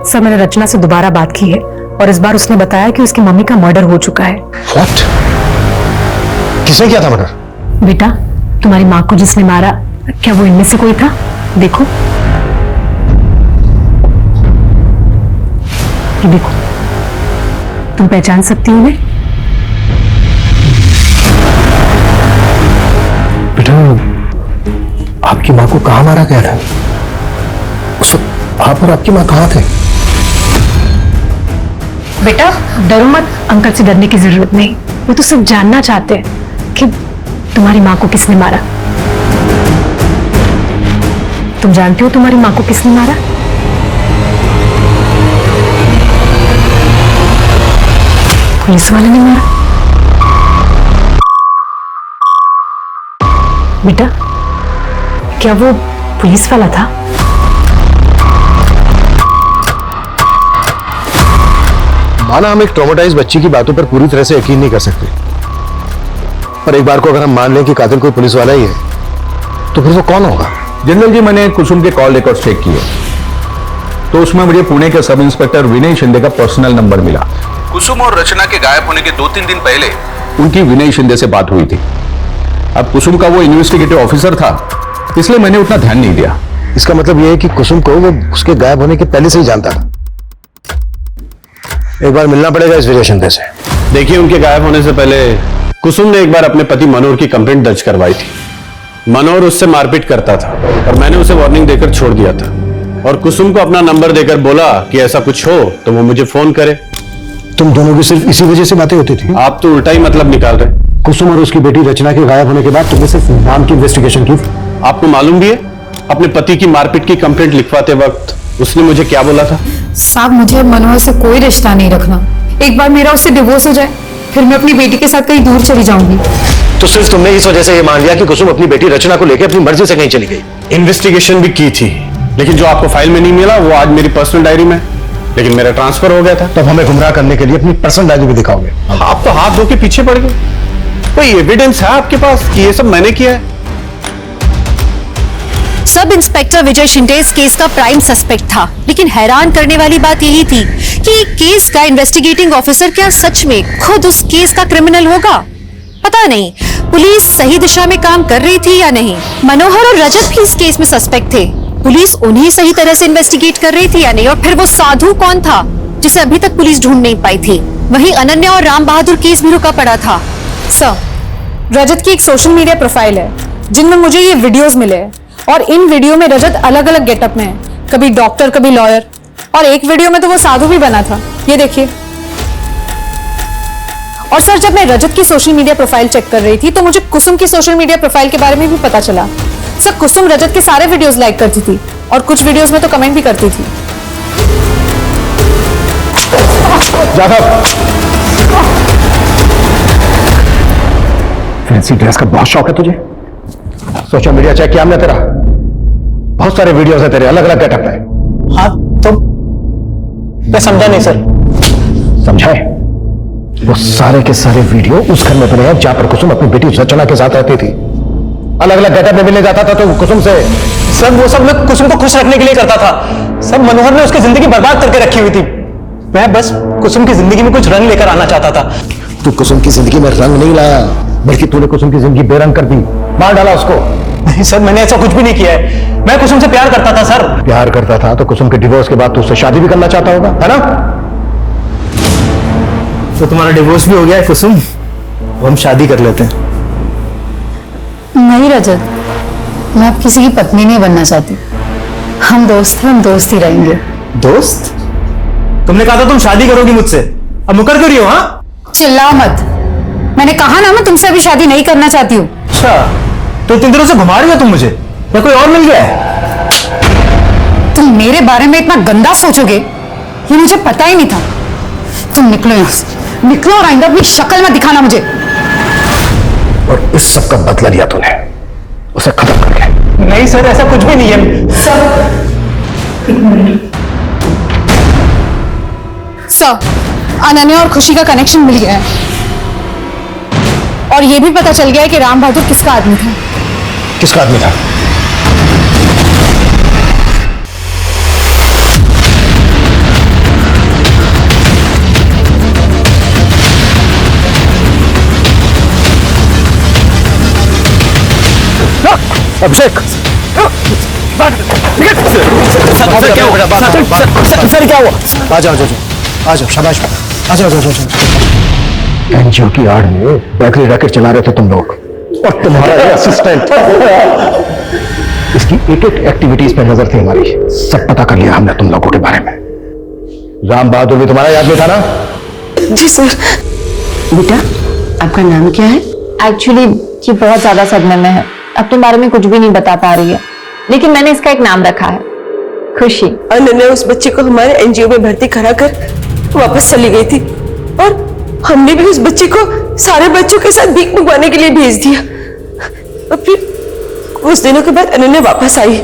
सर मैंने रचना से दोबारा बात की है और इस बार उसने बताया कि उसकी मम्मी का मर्डर हो चुका है। What? किसने किया था मर्डर? बेटा तुम्हारी माँ को जिसने मारा, क्या वो इनमें से कोई था? देखो ये देखो, तुम पहचान सकती हो? बेटा आपकी माँ को कहाँ मारा गया था? आप और आपकी माँ कहाँ थे? बेटा डरो मत, अंकल से डरने की जरूरत नहीं। वो तो सिर्फ जानना चाहते हैं कि तुम्हारी माँ को किसने मारा। तुम जानती हो तुम्हारी माँ को किसने मारा? पुलिस वाले ने मारा। बेटा क्या वो पुलिस वाला था? माना हम एक ट्रॉमेटाइज बच्ची की बातों पर पूरी तरह से यकीन नहीं कर सकते, पर एक बार को अगर हम मान लें कि कातिल कोई पुलिस वाला ही है, तो फिर वो कौन होगा? जनरल जी मैंने कुसुम के कॉल रिकॉर्ड चेक किए तो उसमें मुझे पुणे के सब इंस्पेक्टर विनय शिंदे का पर्सनल नंबर मिला। कुसुम और रचना के गायब होने के 2-3 दिन पहले उनकी विनय शिंदे से बात हुई थी। अब कुसुम का वो इन्वेस्टिगेटिव ऑफिसर था, इसलिए मैंने उतना ध्यान नहीं दिया। इसका मतलब यह है कि कुसुम को वो उसके गायब होने के पहले से ही जानता था। एक बार मिलना पड़ेगा इस विजय शिंदे से। देखिए उनके गायब होने से पहले कुसुम ने एक बार अपने पति मनोहर की कंप्लेंट दर्ज करवाई थी। मनोहर उससे मारपीट करता था और मैंने उसे वार्निंग देकर छोड़ दिया था, और कुसुम को अपना नंबर देकर बोला कि ऐसा कुछ हो तो वो मुझे फोन करे। तुम दोनों की सिर्फ इसी वजह से बातें होती थी? आप तो उल्टा ही मतलब निकाल रहे। कुसुम और उसकी बेटी रचना के गायब होने के बाद तुमने सिर्फ नाम की इन्वेस्टिगेशन की। आपको मालूम भी है अपने पति की मारपीट की कंप्लेंट लिखवाते वक्त उसने मुझे क्या बोला था? साहब मुझे मनोहर से कोई रिश्ता नहीं रखना, एक बार मेरा उससे डिवोर्स हो जाए फिर मैं अपनी बेटी के साथ कहीं दूर चली जाऊंगी। तो सिर्फ तुमने इस वजह से ये मान लिया कि कुसुम अपनी बेटी रचना को लेकर अपनी मर्जी से कहीं चली गई? इन्वेस्टिगेशन भी की थी, लेकिन जो आपको फाइल में नहीं मिला वो आज मेरी पर्सनल डायरी में। लेकिन मेरा ट्रांसफर हो गया था। तब हमें गुमराह करने के लिए अपनी पर्सनल डायरी भी दिखाओगे? आप तो हाथ धो के पीछे पड़ गए। कोई एविडेंस है आपके पास कि ये सब मैंने किया है? सब इंस्पेक्टर विजय शिंदे इस केस का प्राइम सस्पेक्ट था, लेकिन हैरान करने वाली बात यही थी कि केस का इन्वेस्टिगेटिंग ऑफिसर क्या सच में खुद उस केस का क्रिमिनल होगा? पता नहीं पुलिस सही दिशा में काम कर रही थी या नहीं। मनोहर और रजत भी इस केस में सस्पेक्ट थे, पुलिस उन्हें सही तरह से इन्वेस्टिगेट कर रही थी या नहीं? और फिर वो साधु कौन था जिसे अभी तक पुलिस ढूंढ नहीं पाई थी? वहीं अनन्या और राम बहादुर केस भी रुका पड़ा था। सर, रजत की एक सोशल मीडिया प्रोफाइल है जिनमें मुझे ये वीडियोस मिले हैं, और इन वीडियो में रजत अलग अलग गेटअप में है, कभी डॉक्टर कभी लॉयर, और एक वीडियो में तो वो साधु भी बना था, ये देखिए। और सर, जब मैं रजत की सोशल मीडिया प्रोफाइल चेक कर रही थी तो मुझे कुसुम की सोशल मीडिया प्रोफाइल के बारे में भी पता चला। सर, कुसुम रजत के सारे वीडियोस लाइक करती थी और कुछ वीडियोस में तो कमेंट भी करती थी। फैंसी ड्रेस का बहुत शौक है तुझे? सोशल मीडिया चेक किया हमने तेरा, बहुत सारे वीडियोस है तेरे, अलग अलग गेटअप है। हाँ तो मैं समझा नहीं सर। समझाए? वो सारे के सारे वीडियो उस घर में बने हैं जहां पर कुसुम अपनी बेटी रचना के साथ रहती थी। अलग अलग गेटअप में मिलने जाता था तो कुसुम से। सर वो सब मैं कुसुम को खुश रखने के लिए करता था। सब मनोहर ने उसकी जिंदगी बर्बाद करके रखी हुई थी। मैं बस कुसुम की जिंदगी में कुछ रंग लेकर आना चाहता था। तू कुसुम की जिंदगी में रंग नहीं लाया, बल्कि तूने कुसुम की जिंदगी बेरंग कर दी, मार डाला उसको। नहीं सर, मैंने ऐसा कुछ भी नहीं किया है। मैं कुसुम से प्यार करता था सर। प्यार करता था तो कुसुम के डिवोर्स के बाद तू उससे शादी भी करना चाहता होगा, है ना? तो तुम्हारा डिवोर्स भी हो गया है कुसुम, हम शादी कर लेते हैं। नहीं रजत, मैं अब किसी की पत्नी नहीं बनना चाहती। हम दोस्त हैं, हम दोस्त ही रहेंगे। दोस्त? तुमने कहा था तुम शादी करोगी मुझसे, अब मुकर क्यों रही हो? हाँ, चिल्लाओ मत, मैंने कहा ना मैं तुमसे अभी शादी नहीं करना चाहती हूँ। अच्छा, तो इतनी देरों से घुमा रही हो तुम मुझे, या कोई और मिल गया है? तुम मेरे बारे में इतना गंदा सोचोगे ये मुझे पता ही नहीं था। तुम निकलो यहाँ से, निकलो और आइंदा अपनी शक्ल में दिखाना मुझे। और इस सब का बदला लिया तूने, उसे खत्म करके। नहीं सर, ऐसा कुछ भी नहीं है सर। सर, अनन्या और खुशी का कनेक्शन मिल गया है, और ये भी पता चल गया है कि राम बहादुर किसका आदमी था। किसका आदमी था? अभिषेक, सर क्या हुआ? आ जाओ आ जाओ, शाबाश, आ जाओ। एनजीओ की आड़ में बेकरी रैकेट चला रहे थे तुम लोग, और तुम्हारा ये असिस्टेंट। इसकी एक एक एक्टिविटीज पे नजर थी हमारी, सब पता कर लिया हमने तुम लोगों के बारे में। राम बहादुर भी तुम्हारा याद में था ना? जी सर। बेटा, आपका नाम क्या है? एक्चुअली ये बहुत ज्यादा सदमे में है, अपने बारे में कुछ भी नहीं बता पा रही है, लेकिन मैंने इसका एक नाम रखा है, खुशी। अनन्या उस बच्चे को हमारे एनजीओ में भर्ती कराकर वापस चली गई थी, और हमने भी उस बच्चे को सारे बच्चों के साथ भीख मंगवाने के लिए भेज दिया। और फिर कुछ दिनों के बाद अनन्या वापस आई,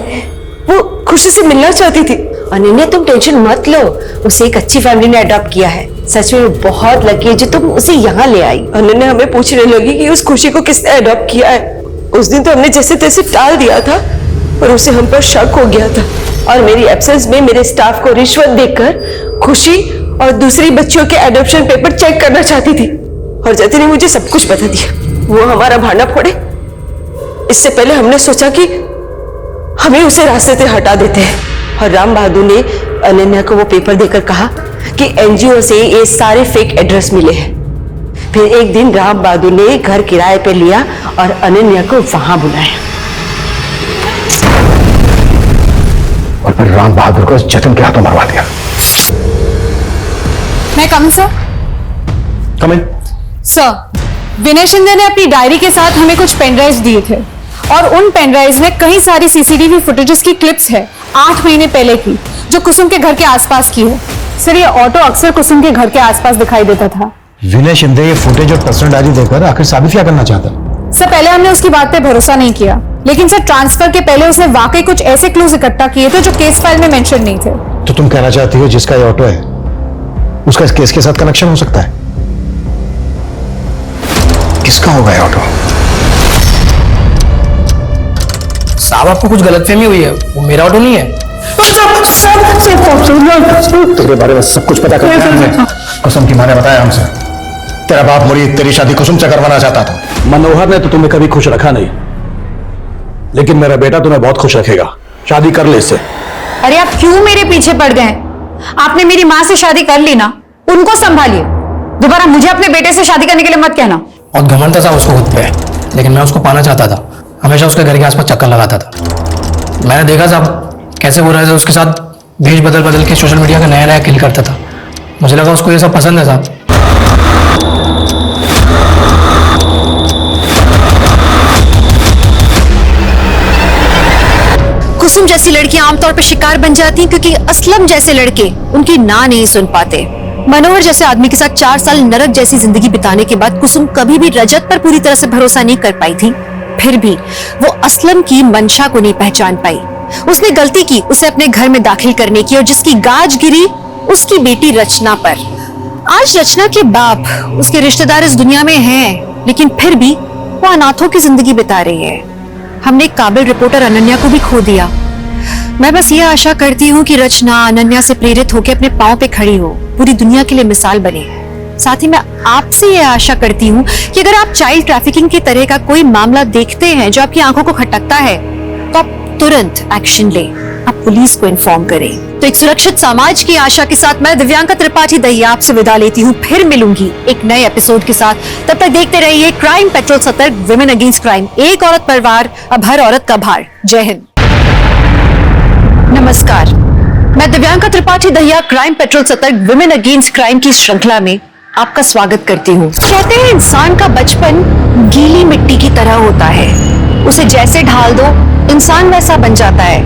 वो खुशी से मिलना चाहती थी। अनन्या, तुम टेंशन मत लो, उसे एक अच्छी फैमिली ने अडॉप्ट किया है। सच में वो बहुत लकी है जो तुम उसे यहाँ ले आई। अनन्या हमें पूछने लगी कि उस खुशी को किसने अडॉप्ट किया है। उस दिन तो हमने जैसे तैसे टाल दिया था, पर उसे हम पर शक हो गया था, और मेरी एब्सेंस में मेरे स्टाफ को रिश्वत देकर खुशी और दूसरी बच्चियों के एडॉप्शन पेपर चेक करना चाहती थी, और जति ने मुझे सब कुछ बता दिया। वो हमारा भांडा फोड़े, इससे पहले हमने सोचा कि हमें उसे रास्ते से हटा देते हैं, और राम बहादुर ने अनन्या को वो पेपर देकर कहा कि एनजीओ से ये सारे फेक एड्रेस मिले हैं। फिर एक दिन राम बहादुर ने घर किराए पे लिया और अनन्या को वहां बुलाया, और फिर राम बहादुर को जतन के हाथों मरवा दिया। मैं कम सर? कमिंग। सर, विनय शिंदे ने अपनी डायरी के साथ हमें कुछ पेनड्राइव्स दिए थे, और उन पेनड्राइव्स में कई सारी सीसीटीवी फुटेजेस की क्लिप्स है 8 महीने पहले की, जो कुसुम के घर के आसपास की है। सर, ये ऑटो अक्सर कुसुम के घर के आसपास दिखाई देता था। विनय शिंदे ये फुटेज और पर्सनल डायरी देकर आखिर साबित क्या करना चाहता है? सर, पहले हमने उसकी बात पे भरोसा नहीं किया, लेकिन सर ट्रांसफर के पहले उसने वाकई कुछ ऐसे क्लूज इकट्ठा किए थे जो केस फाइल में मेंशन नहीं थे। तो तुम कहना चाहती हो जिसका ये ऑटो है उसका इस केस के साथ कनेक्शन हो सकता है? किसका होगा ये ऑटो? साहब आपको कुछ गलतफहमी हुई है, वो मेरा ऑटो नहीं है। तेरे बारे में सब कुछ पता करना है। कुसुम की माँ ने बताया हमसे तेरा बाप मुरीद तेरी शादी कुसुम से करवाना चाहता था। मनोहर ने तो तुम्हें कभी खुश रखा नहीं, लेकिन मेरा बेटा तुम्हें बहुत खुश रखेगा। शादी कर ले इससे। अरे आप क्यों मेरे पीछे पड़ गए? आपने मेरी माँ से शादी कर ली ना, उनको संभालिए। दोबारा मुझे अपने बेटे से शादी करने के लिए मत कहना। बहुत घमंड था साहब उसको खुद पे, लेकिन मैं उसको पाना चाहता था। हमेशा उसके घर के आसपास चक्कर लगाता था। मैंने देखा साहब कैसे वो रहे थे उसके साथ, भेज बदल बदल के सोशल मीडिया का नया नया किल करता था। मुझे लगा उसको ये सब पसंद है साहब। कुसुम जैसी लड़कियां आमतौर पर शिकार बन जाती हैं क्योंकि असलम जैसे लड़के उनकी ना नहीं सुन पाते। मनोहर जैसे आदमी के साथ 4 साल नरक जैसी जिंदगी बिताने के बाद कुसुम कभी भी रजत पर पूरी तरह से भरोसा नहीं कर पाई थी। फिर भी वो असलम की मंशा को नहीं पहचान पाई। उसने गलती की उसे अपने घर में दाखिल करने की, और जिसकी गाज गिरी उसकी बेटी रचना पर। आज रचना के बाप उसके रिश्तेदार इस दुनिया में हैं, लेकिन फिर भी वो अनाथों की जिंदगी बिता रही है। हमने एक काबिल रिपोर्टर अनन्या को भी खो दिया। मैं बस ये आशा करती हूँ कि रचना अनन्या से प्रेरित होकर अपने पांव पे खड़ी हो, पूरी दुनिया के लिए मिसाल बने। साथ ही मैं आपसे ये आशा करती हूँ कि अगर आप चाइल्ड ट्रैफिकिंग की तरह का कोई मामला देखते हैं जो आपकी आंखों को खटकता है, तो आप तुरंत एक्शन लें, आप पुलिस को इन्फॉर्म करें। तो एक सुरक्षित समाज की आशा के साथ मैं दिव्यांका त्रिपाठी दहिया आपसे विदा लेती हूँ। फिर मिलूंगी एक नए एपिसोड के साथ। तब तक देखते रहिए क्राइम पेट्रोल सतर्क, विमेन अगेंस्ट क्राइम, एक औरत पर वार, अब हर औरत का भार। जय हिंद। नमस्कार, मैं दिव्यांका त्रिपाठी दहिया क्राइम पेट्रोल सतर्क, विमेन अगेंस्ट क्राइम की श्रृंखला में आपका स्वागत करती हूँ। कहते हैं इंसान का बचपन गीली मिट्टी की तरह होता है, उसे जैसे ढाल दो इंसान वैसा बन जाता है।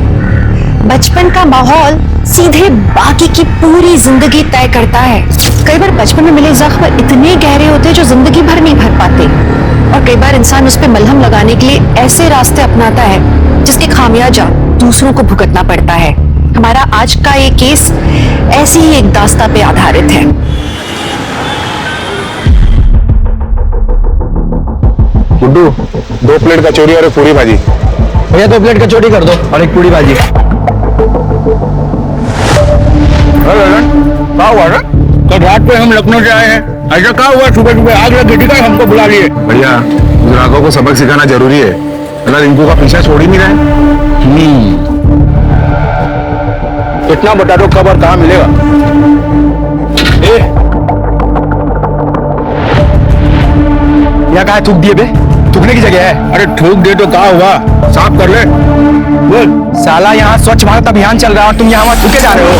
बचपन का माहौल सीधे बाकी की पूरी जिंदगी तय करता है। कई बार बचपन में मिले जख्म इतने गहरे होते हैं जो जिंदगी भर नहीं भर पाते, और कई बार इंसान उस पर मलहम लगाने के लिए ऐसे रास्ते अपनाता है जिसके खामियाजा दूसरों को भुगतना पड़ता है। हमारा आज का ये केस ऐसी ही एक दास्तां पे आधारित है। गुड्डू 2 प्लेट कचौरी और एक पूरी भाजी। भैया 2 प्लेट कचौड़ी कर दो और एक पूरी भाजी। क्या हुआ ना? कल रात पे हम लखनऊ से आए हैं, ऐसा क्या हुआ सुबह सुबह आज का हमको बुला लिए? भैया ग्राहकों को सबक सिखाना जरूरी है, अगर इनको का पीछा छोड़ ही नहीं रहे। इतना बता दो कब और कहाँ मिलेगा? यहाँ कहाँ थूक दिए बे? थूकने की जगह है। अरे थूक दे तो क्या हुआ, साफ कर ले। बोल साला, यहाँ स्वच्छ भारत अभियान चल रहा है और तुम यहाँ थूके जा रहे हो।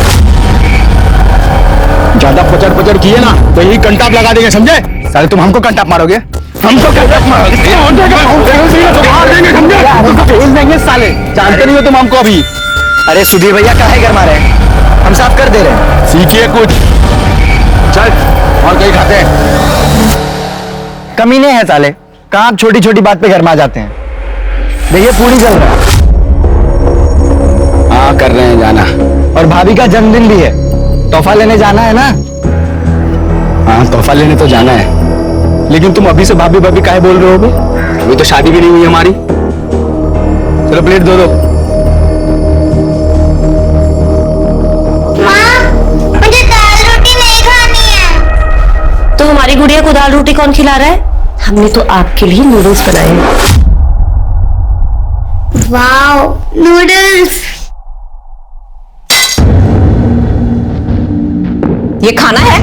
ज्यादा पचड़ पचड़ किए ना तो यही कंटाप लगा देंगे, समझे? साले तुम हमको कंटाप मारोगे, हमको कंटाप मारोगे, फेल देंगे साले। जानते नहीं हो तुम हमको अभी। अरे सुधीर भैया काहे घर मारे हैं, हम साफ कर दे रहे हैं। सीखिए कुछ, चल और कहीं खाते हैं। कमीने हैं साले, कहाँ छोटी छोटी बात पे घर में आ जाते हैं। देखिए पूरी चल रहा है। हाँ कर रहे हैं जाना, और भाभी का जन्मदिन भी है, तोहफा लेने जाना है ना? हाँ तोहफा लेने तो जाना है, लेकिन तुम अभी से भाभी भाभी काहे बोल रहे होगे? अभी तो शादी भी नहीं हुई हमारी। चलो प्लेट दो। मुझे दाल रोटी नहीं खानी है। तो हमारी गुड़िया को दाल रोटी कौन खिला रहा है? हमने तो आपके लिए नूडल्स बनाए हैं। Wow noodles. ये खाना है?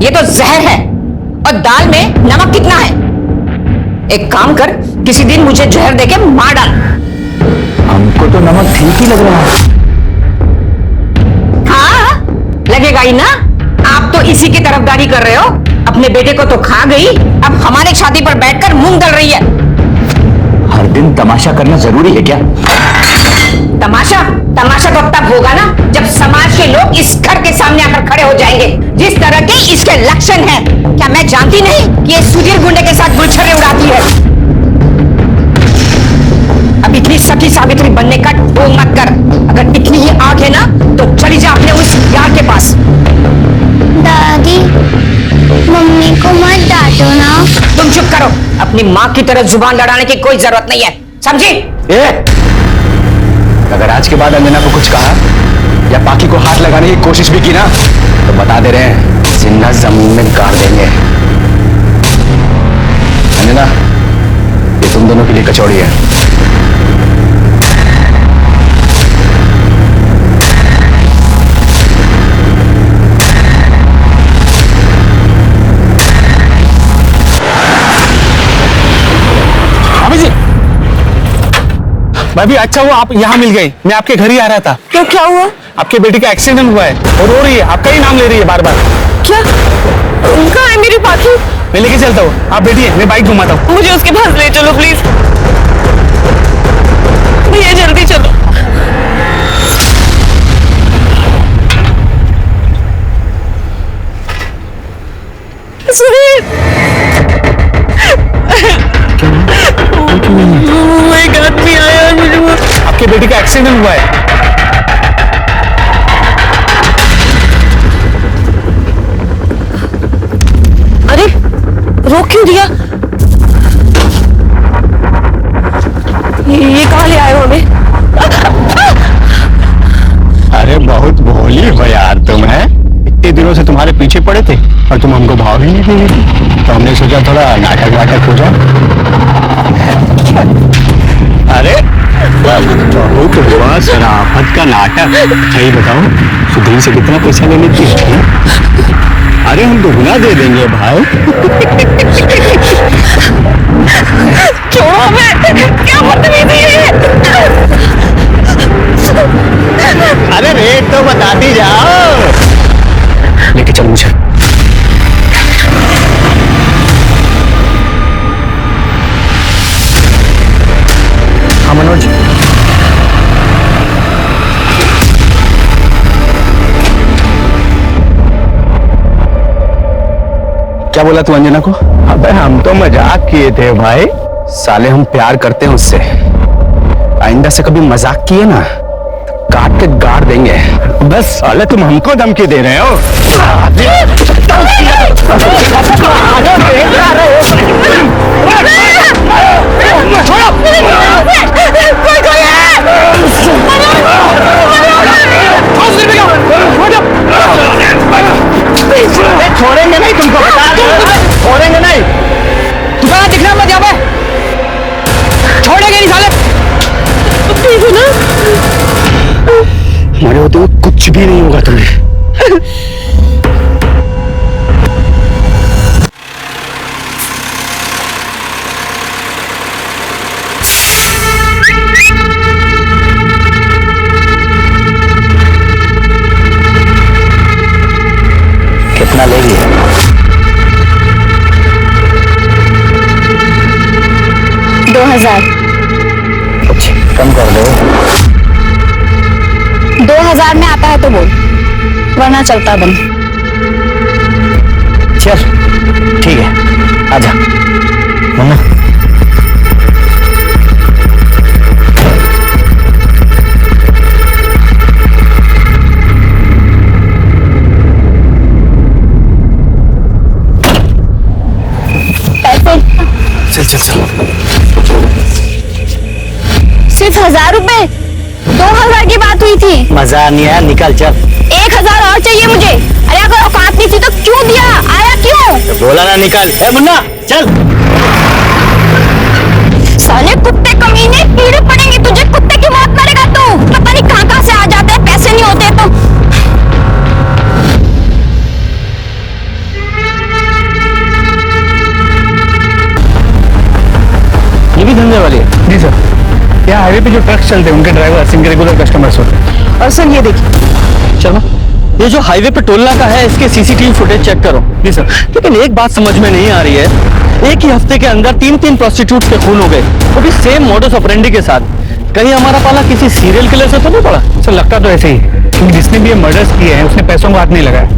ये तो जहर है, और दाल में नमक कितना है? एक काम कर, किसी दिन मुझे जहर देके मार डाल। हमको तो नमक ठीक ही लग रहा है। हाँ लगेगा ही ना, आप तो इसी की तरफदारी कर रहे हो। अपने बेटे को तो खा गई, अब हमारे छाती पर बैठकर मूंग दल रही है। हर दिन तमाशा करना जरूरी है क्या? तमाशा तमाशा तो तब होगा ना जब समाज के लोग इस घर के सामने आकर खड़े हो जाएंगे। जिस तरह के इसके लक्षण हैं, क्या मैं जानती नहीं कि ये सुधीर गुंडे के साथ गुलछर्रे उड़ाती है? अब इतनी सती सावित्री बनने का ढोंग मत कर। अगर इतनी ही आग है ना तो चली जा अपने उस अपनी माँ की तरह जुबान लड़ाने की कोई जरूरत नहीं है, समझी? अगर आज के बाद अंजना को कुछ कहा या बाकी को हाथ लगाने की कोशिश भी की ना, तो बता दे रहे हैं, जिंदा जमीन में गाड़ देंगे। अंजना, ये तुम दोनों के लिए कचौड़ी है। भाभी अच्छा हुआ आप यहाँ मिल गए, मैं आपके घर ही आ रहा था। क्यों, क्या हुआ? आपके बेटी का एक्सीडेंट हुआ है और रो रही है, आपका ही नाम ले रही है बार बार। क्या? उनका है मेरी पाखी? मैं लेके चलता हूँ, आप बैठिए, मैं बाइक घुमाता हूँ। मुझे उसके पास ले चलो प्लीज भैया, जल्दी चलो। एक आदमी आया मुझे, आपके बेटी का एक्सीडेंट हुआ है। अरे रोक क्यों दिया? ये कहाँ ले आए हो हमें? अरे बहुत भोली हो यार तुम, है? इतने दिनों से तुम्हारे पीछे पड़े थे और तुम हमको भाव ही नहीं दे रही, तो हमने सोचा थोड़ा नाटक वाटक हो जाए। अरे बहुत हुआ शराफत का नाटक। सही बताओ, सुधीर से कितना पैसा ले लेती है? अरे हम दुगना दे देंगे भाई। छोड़ो हमें, क्या बदतमीजी है? अरे रेट तो बताती जाओ। लेके चल मुझे। हाँ मनोज, क्या बोला तू अंजना को? अबे हम तो मजाक किए थे भाई। साले हम प्यार करते हैं उससे, आइंदा से कभी मजाक किए ना तो काट के गाड़ देंगे। बस साले तुम हमको धमकी दे रहे हो। छोड़ेंगे नहीं तुमको, बता दो, छोड़ेंगे नहीं। तू कहाँ दिखना मत यहाँ पे, छोड़ेंगे नहीं साले। मरे होते हुए कुछ भी नहीं होगा तुम्हें। कितना लेगी? 2000। कुछ कम कर दो। 2000 में आता है तो बोल, वरना चलता बंद। चल ठीक है, आजा मम्मा। चल चल चल। सिर्फ 1000 रुपए? 2000 की बात हुई थी। मजा नहीं आया, निकल चल। 1000 और चाहिए मुझे। अरे अगर औकात नहीं थी तो क्यों दिया? आया क्यों? तो बोला ना निकल। ए मुन्ना चल। साले कुत्ते कमीने, कीड़े पड़ेंगे तुझे, कुत्ते की मौत मरेगा तू। पता नहीं कहाँ से आ जाते हैं, पैसे नहीं होते तो। ये भी धंधे वाले? जी सर, यहाँ हाईवे पे जो ट्रक चलते हैं उनके ड्राइवर इनके रेगुलर कस्टमर्स होते हैं। और सर ये देखिए शर्मा, ये जो हाईवे पे टोल नाका है इसके सीसीटीवी फुटेज चेक करो। जी सर। लेकिन एक बात समझ में नहीं आ रही है, एक ही हफ्ते के अंदर 3 प्रोस्टिट्यूट के खून हो गए, वो भी सेम मॉडस ऑपरेंडी के साथ। कहीं हमारा पाला किसी सीरियल किलर से तो नहीं पड़ा? सर लगता तो ऐसे ही, क्योंकि जिसने भी ये मर्डर्स किए हैं उसने पैसों को हाथ नहीं लगाया,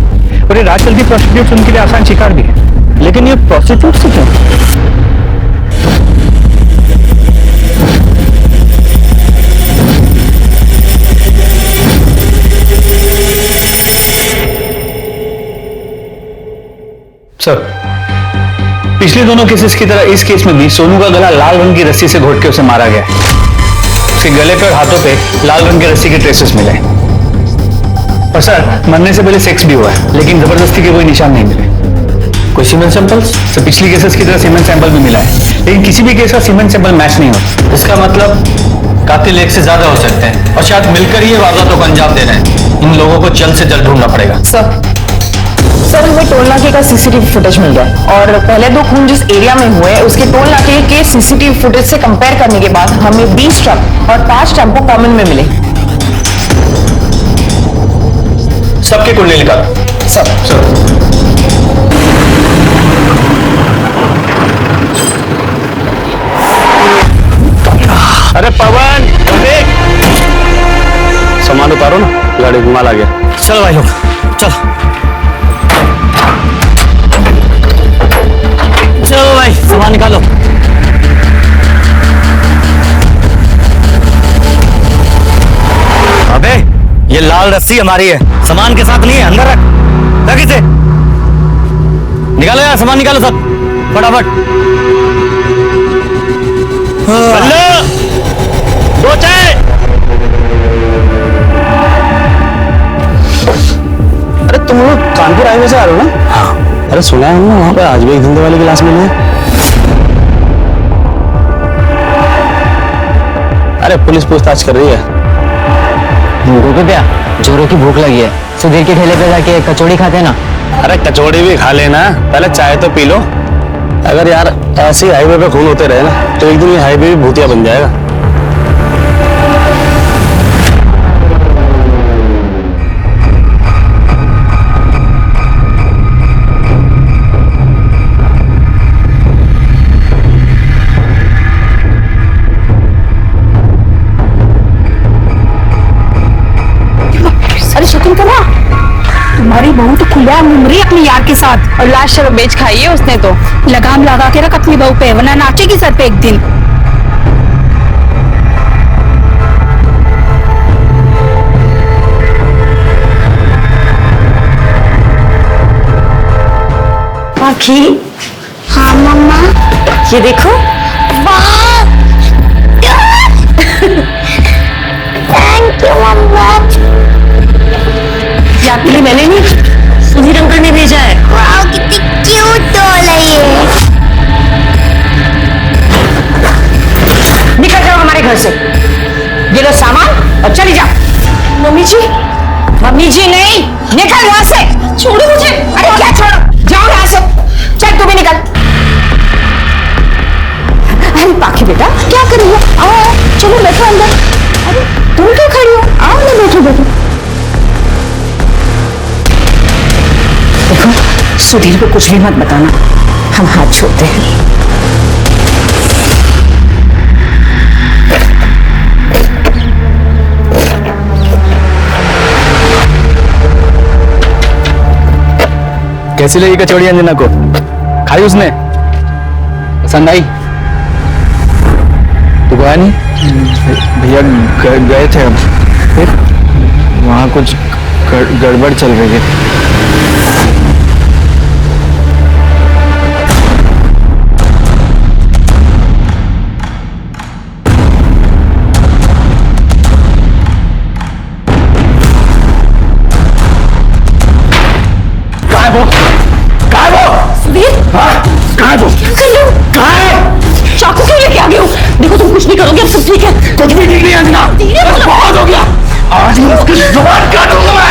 और ये रात चलती प्रोस्टिट्यूट्स उनके लिए आसान शिकार भी है। लेकिन ये प्रोस्टिट्यूट से क्यों? सर पिछले दोनों केसेस की तरह इस केस में भी सोनू का गला लाल रंग की रस्सी से घोट के उसे मारा गया। उसके गले पे और हाथों पे लाल रंग की रस्सी के ट्रेसेस मिले। और सर, मरने से पहले सेक्स भी हुआ है, लेकिन जबरदस्ती के कोई निशान नहीं मिले। कोई सीमेंट सैंपल्स? सर, पिछली केसेस की तरह सीमेंट सैंपल भी मिला है, लेकिन किसी भी केस का सीमेंट सैंपल मैच नहीं होता। इसका मतलब कातिल एक से ज्यादा हो सकते हैं और शायद मिलकर ही ये वारदातों को अंजाम दे रहे हैं। इन लोगों को जल्द से जल्द ढूंढना पड़ेगा। सर हमें टोल नाके का सीसीटीवी फुटेज मिल गया और पहले 2 खून जिस एरिया में हुए उसके टोल नाके के सीसीटीवी फुटेज से कंपेयर करने के बाद हमें 20 ट्रक और 5 टेम्पो कॉमन में मिले। सबके कुंडली निकालो। सर अरे पवन, देख, सामान उतारो ना, गाड़ी में माल आ गया। चलो भाई लोग, चलो चलो भाई, सामान निकालो। अबे ये लाल रस्सी हमारी है, सामान के साथ नहीं है, अंदर रख इसे। निकालो यार, सामान निकालो सब फटाफट। दो चाय। अरे तुम लोग कानपुर हाईवे से आ रहे हो ना? हाँ। अरे सुना है हमने वहां पे आज भी एक धंधे वाले की लाश मिली है। अरे पुलिस पूछताछ कर रही है। भूखों को क्या, जोरों की भूख लगी है। सुधीर के ठेले पे जाके कचौड़ी खाते ना। अरे कचौड़ी भी खा लेना, पहले चाय तो पी लो। अगर यार ऐसे ही हाईवे पे खून होते रहे ना, तो एक दिन ये हाईवे भी भूतिया बन जाएगा। तुम्हारी बहू तो खुलेआम घूम रही है अपने यार के साथ और लाश शराब बेच खाई है उसने। तो लगाम लगा के रख अपनी बहू पे, वरना नाचेगी सर पे एक दिन। आखी, हाँ मम्मा। ये देखो। थैंक यू मम्मा। ये आपके लिए मैंने नहीं, सुधीर अंकल ने भेजा है। वाओ, कितनी क्यूट डॉल है ये। निकल जाओ हमारे घर से, ये लो सामान और चली जाओ। मम्मी जी। मम्मी जी नहीं, निकल यहाँ से। छोड़ो मुझे। अरे क्या छोड़ो, जाओ यहाँ से। चल तू भी निकल। अरे पाखी बेटा, क्या कर रही हो? आओ चलो बैठो अंदर। अरे तुम क्यों खड़ी हो? आओ ना, बैठो बैठो। देखो, सुधीर को कुछ भी मत बताना, हम हाथ छोड़ते हैं। कैसी लगी कचौड़ी अंजना को? खाई उसने? पसंद आई? तो गया नहीं? भैया गए थे, अब फिर वहाँ कुछ गड़बड़ चल रही है। चाकू क्यों लेके आ गए हो? देखो तुम कुछ नहीं करोगे, अब सब ठीक है। कुछ भी ठीक नहीं अंजना, बहुत हो गया। आज मैं उसकी जुबान काटूंगा मैं।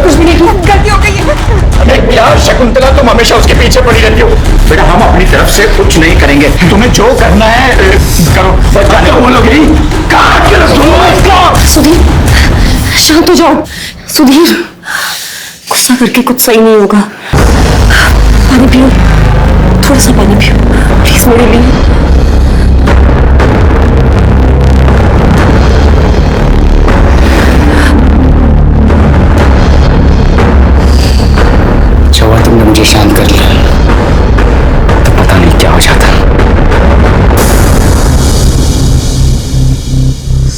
कुछ भी नहीं किया, गलती हो गई है। अरे यार शकुंतला, तुम हमेशा उसके पीछे पड़ी रहती हो। बेटा हम अपनी तरफ से कुछ नहीं करेंगे, तुम्हें जो करना है करो। बचाने को बोलोगे, काट के रखो इसको। सुधीर शांत हो जाओ। सुधीर गुस्सा करके कुछ सही नहीं होगा। पानी पियो, थोड़ा सा पानी पियो प्लीज मेरे लिए। चौवा तुमने मुझे शांत कर लिया, तो पता नहीं क्या हो जाता।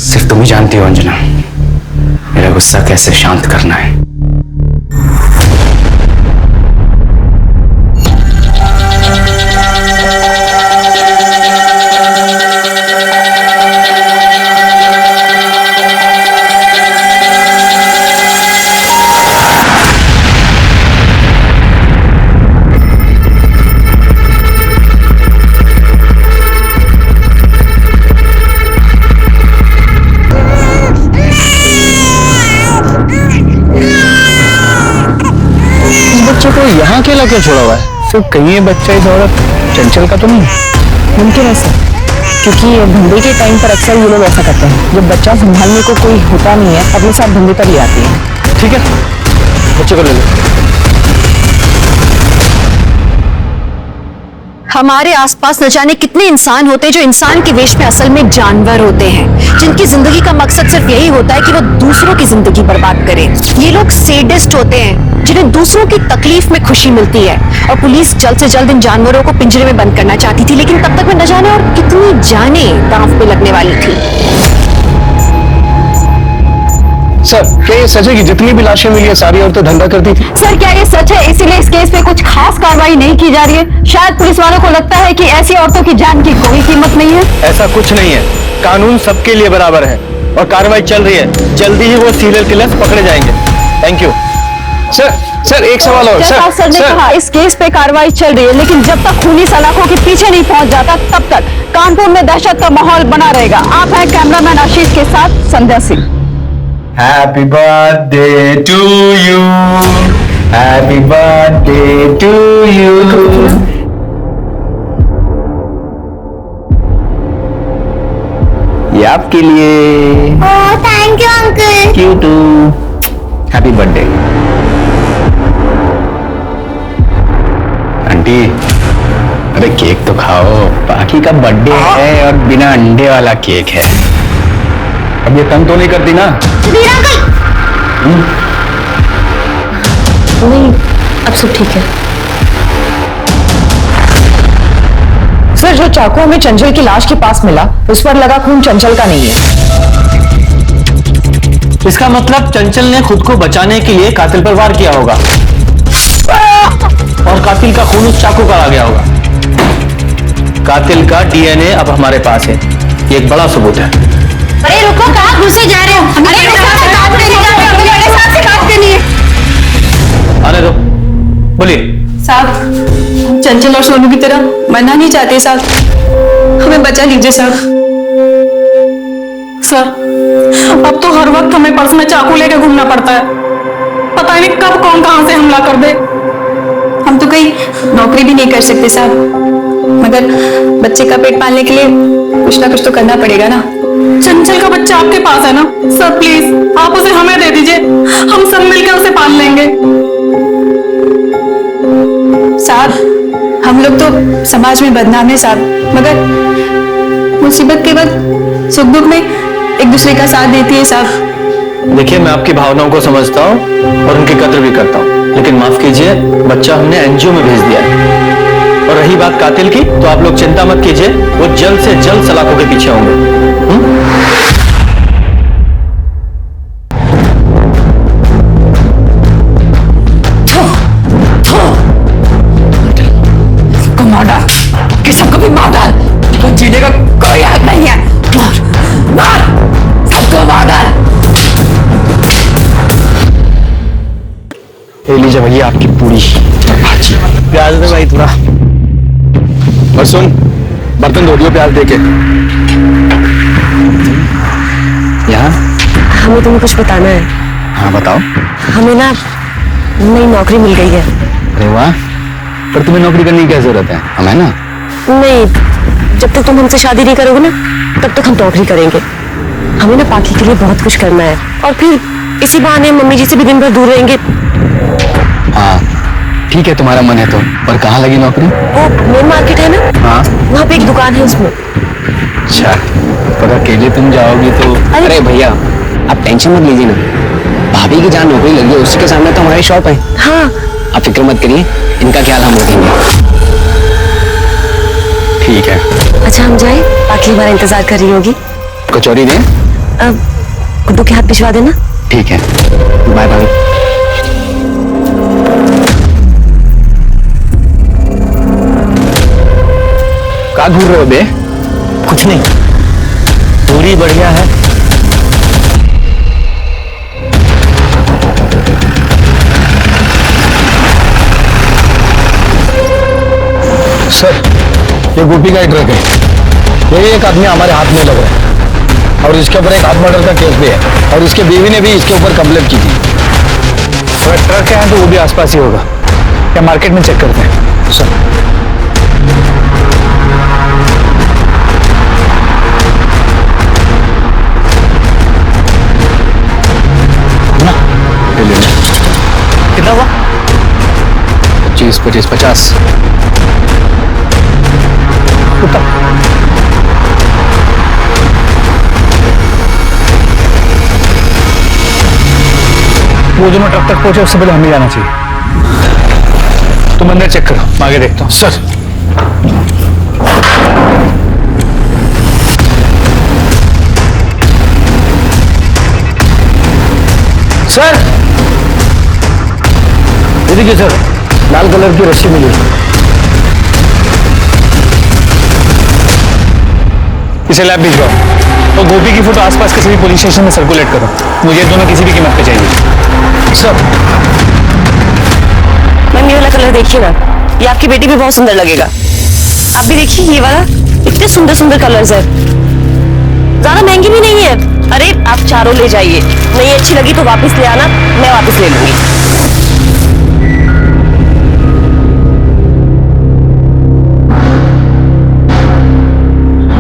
सिर्फ तुम ही जानती हो अंजना, मेरा गुस्सा कैसे शांत करना है। बच्चा क्यों छोड़ा हुआ है? तो कहीं ये बच्चा इस औरत चंचल का तो नहीं? मुमकिन है सर, क्योंकि धंधे के टाइम पर अक्सर ये लोग ऐसा करते हैं। जब बच्चा संभालने को कोई होता नहीं है, अपने साथ धंधे पर ले आती है। ठीक है, बच्चे को ले लो। हमारे आसपास न जाने कितने इंसान होते हैं जो इंसान के वेश में असल में जानवर होते हैं, जिनकी जिंदगी का मकसद सिर्फ यही होता है कि वो दूसरों की जिंदगी बर्बाद करें। ये लोग सैडिस्ट होते हैं जिन्हें दूसरों की तकलीफ में खुशी मिलती है। और पुलिस जल्द से जल्द इन जानवरों को पिंजरे में बंद करना चाहती थी, लेकिन तब तक में न जाने और कितनी जाने दांव पे लगने वाली थी। सर, क्या ये सच है कि जितनी भी लाशें मिली है सारी औरतें धंधा करती थी? सर, क्या ये सच है? इसीलिए इस केस पे कुछ खास कार्रवाई नहीं की जा रही है। शायद पुलिस वालों को लगता है कि ऐसी औरतों की जान की कोई कीमत नहीं है। ऐसा कुछ नहीं है, कानून सबके लिए बराबर है और कार्रवाई चल रही है। जल्दी ही वो सीरियल किलर्स पकड़े जाएंगे। Thank you. सर एक सवाल और। सर ने कहा इस केस पे कार्रवाई चल रही है, लेकिन जब तक खूनी सलाखों के पीछे नहीं पहुंच जाता तब तक कानपुर में दहशत का माहौल बना रहेगा। आप हैं कैमरामैन आशीष के साथ संध्या Singh. Happy birthday to you. Happy birthday to you. ये आपके लिए। Oh, thank you uncle. You too. Happy birthday. Aunty, अरे केक तो खाओ। बाकी का बर्थडे है और बिना अंडे वाला केक है। अब ये तंग तो नहीं करती ना? नहीं, अब सब ठीक है। सर, जो चाकू हमें चंचल की लाश के पास मिला, उस पर लगा खून चंचल का नहीं है। इसका मतलब चंचल ने खुद को बचाने के लिए कातिल पर वार किया होगा और कातिल का खून उस चाकू का आ गया होगा। कातिल का डीएनए अब हमारे पास है, ये एक बड़ा सबूत है। अरे रुको, कहाँ घुसे जा रहे हो? अरे साहब से बात करनी है। आने दो, बोलिए। साहब, चंचल और सोनू की तरह मरना नहीं चाहते साहब, हमें बचा लीजिए साहब। सर, अब तो हर वक्त हमें पर्स में चाकू लेकर घूमना पड़ता है। पता नहीं कब कौन कहां से हमला कर दे। हम तो कहीं नौकरी भी नहीं कर सकते साहब, मगर बच्चे का पेट पालने के लिए कुछ ना कुछ तो करना पड़ेगा ना। चंचल का बच्चा आपके पास है ना सर, प्लीज आप उसे हमें दे दीजिए, हम सब मिलकर उसे पाल लेंगे। साहब, हम लोग तो समाज में बदनाम है साहब, मगर मुसीबत के वक्त सुख दुख में एक दूसरे का साथ देती है साहब। देखिए, मैं आपकी भावनाओं को समझता हूँ और उनकी कद्र भी करता हूँ, लेकिन माफ कीजिए, बच्चा हमने एनजीओ में भेज दिया है। और रही बात कातिल की, तो आप लोग चिंता मत कीजिए, वो जल्द से जल्द सलाखों के पीछे होंगे। किसी को भी मार डाल, तो जीने का कोई हक नहीं है। मार, सबको मार डाल। लीजिए भैया आपकी पूरी भाजी। प्याज दे भाई थोड़ा। और सुन, बर्तन धो दियो प्याज दे के। यहाँ हमें तुम्हें कुछ बताना है। हाँ बताओ। हमें ना नई नौकरी मिल गई है। अरे वाह, पर तुम्हें नौकरी करने की क्या जरूरत है? हम है ना। नहीं, जब तक तुम हमसे शादी नहीं करोगे ना, तब तक हम नौकरी करेंगे। हमें ना पाकी के लिए बहुत कुछ करना है और फिर इसी बहाने मम्मी जी से भी दिन भर दूर रहेंगे। हाँ ठीक है, तुम्हारा मन है तो। पर कहाँ लगी नौकरी? वो मेन मार्केट है ना, हाँ वहाँ पे एक दुकान है उसमें। अच्छा, पर अकेले तुम जाओगी तो? अरे भैया आप टेंशन मत लीजिए ना, भाभी की जहाँ नौकरी लगी है उसी के सामने तो हमारी शॉप है। हाँ आप फिक्र मत करिए, इनका ख्याल हम रखेंगे। ठीक है। अच्छा हम जाए, बाकी हमारा इंतजार कर रही होगी। कचौरी दें? गुड्डू के हाथ भिजवा देना। ठीक है, बाय बाय। क्या घूर रहे हो बे? कुछ नहीं, पूरी बढ़िया है। सर, ये गोपी का ट्रक है। ये एक आदमी हमारे हाथ में लग रहा है और इसके ऊपर एक हाथ मर्डर का केस भी है और इसके बीवी ने भी इसके ऊपर कंप्लेंट की थी। अगर ट्रक है तो वो भी आसपास ही होगा। या मार्केट में चेक करते हैं? सर कितना हुआ? 25, 25, 50। वो दोनों ट्रक तक पहुंचे उससे पहले हमें जाना चाहिए। तुम अंदर चेक करो, मैं आगे देखता हूँ। सर सर ये देखिए सर, लाल कलर की रस्सी मिली। इसे लैब भिजवाओ और गोपी की फोटो आसपास किसी भी पुलिस स्टेशन में सर्कुलेट करो। मुझे ये दोनों किसी भी कीमत पे चाहिए। सर मैम ये वाला कलर देखिए ना, ये आपकी बेटी भी बहुत सुंदर लगेगा। आप भी देखिए ये वाला, इतने सुंदर सुंदर कलर्स है, ज्यादा महंगी भी नहीं है। अरे आप चारों ले जाइए, नहीं अच्छी लगी तो वापस ले आना, मैं वापस ले लूंगी।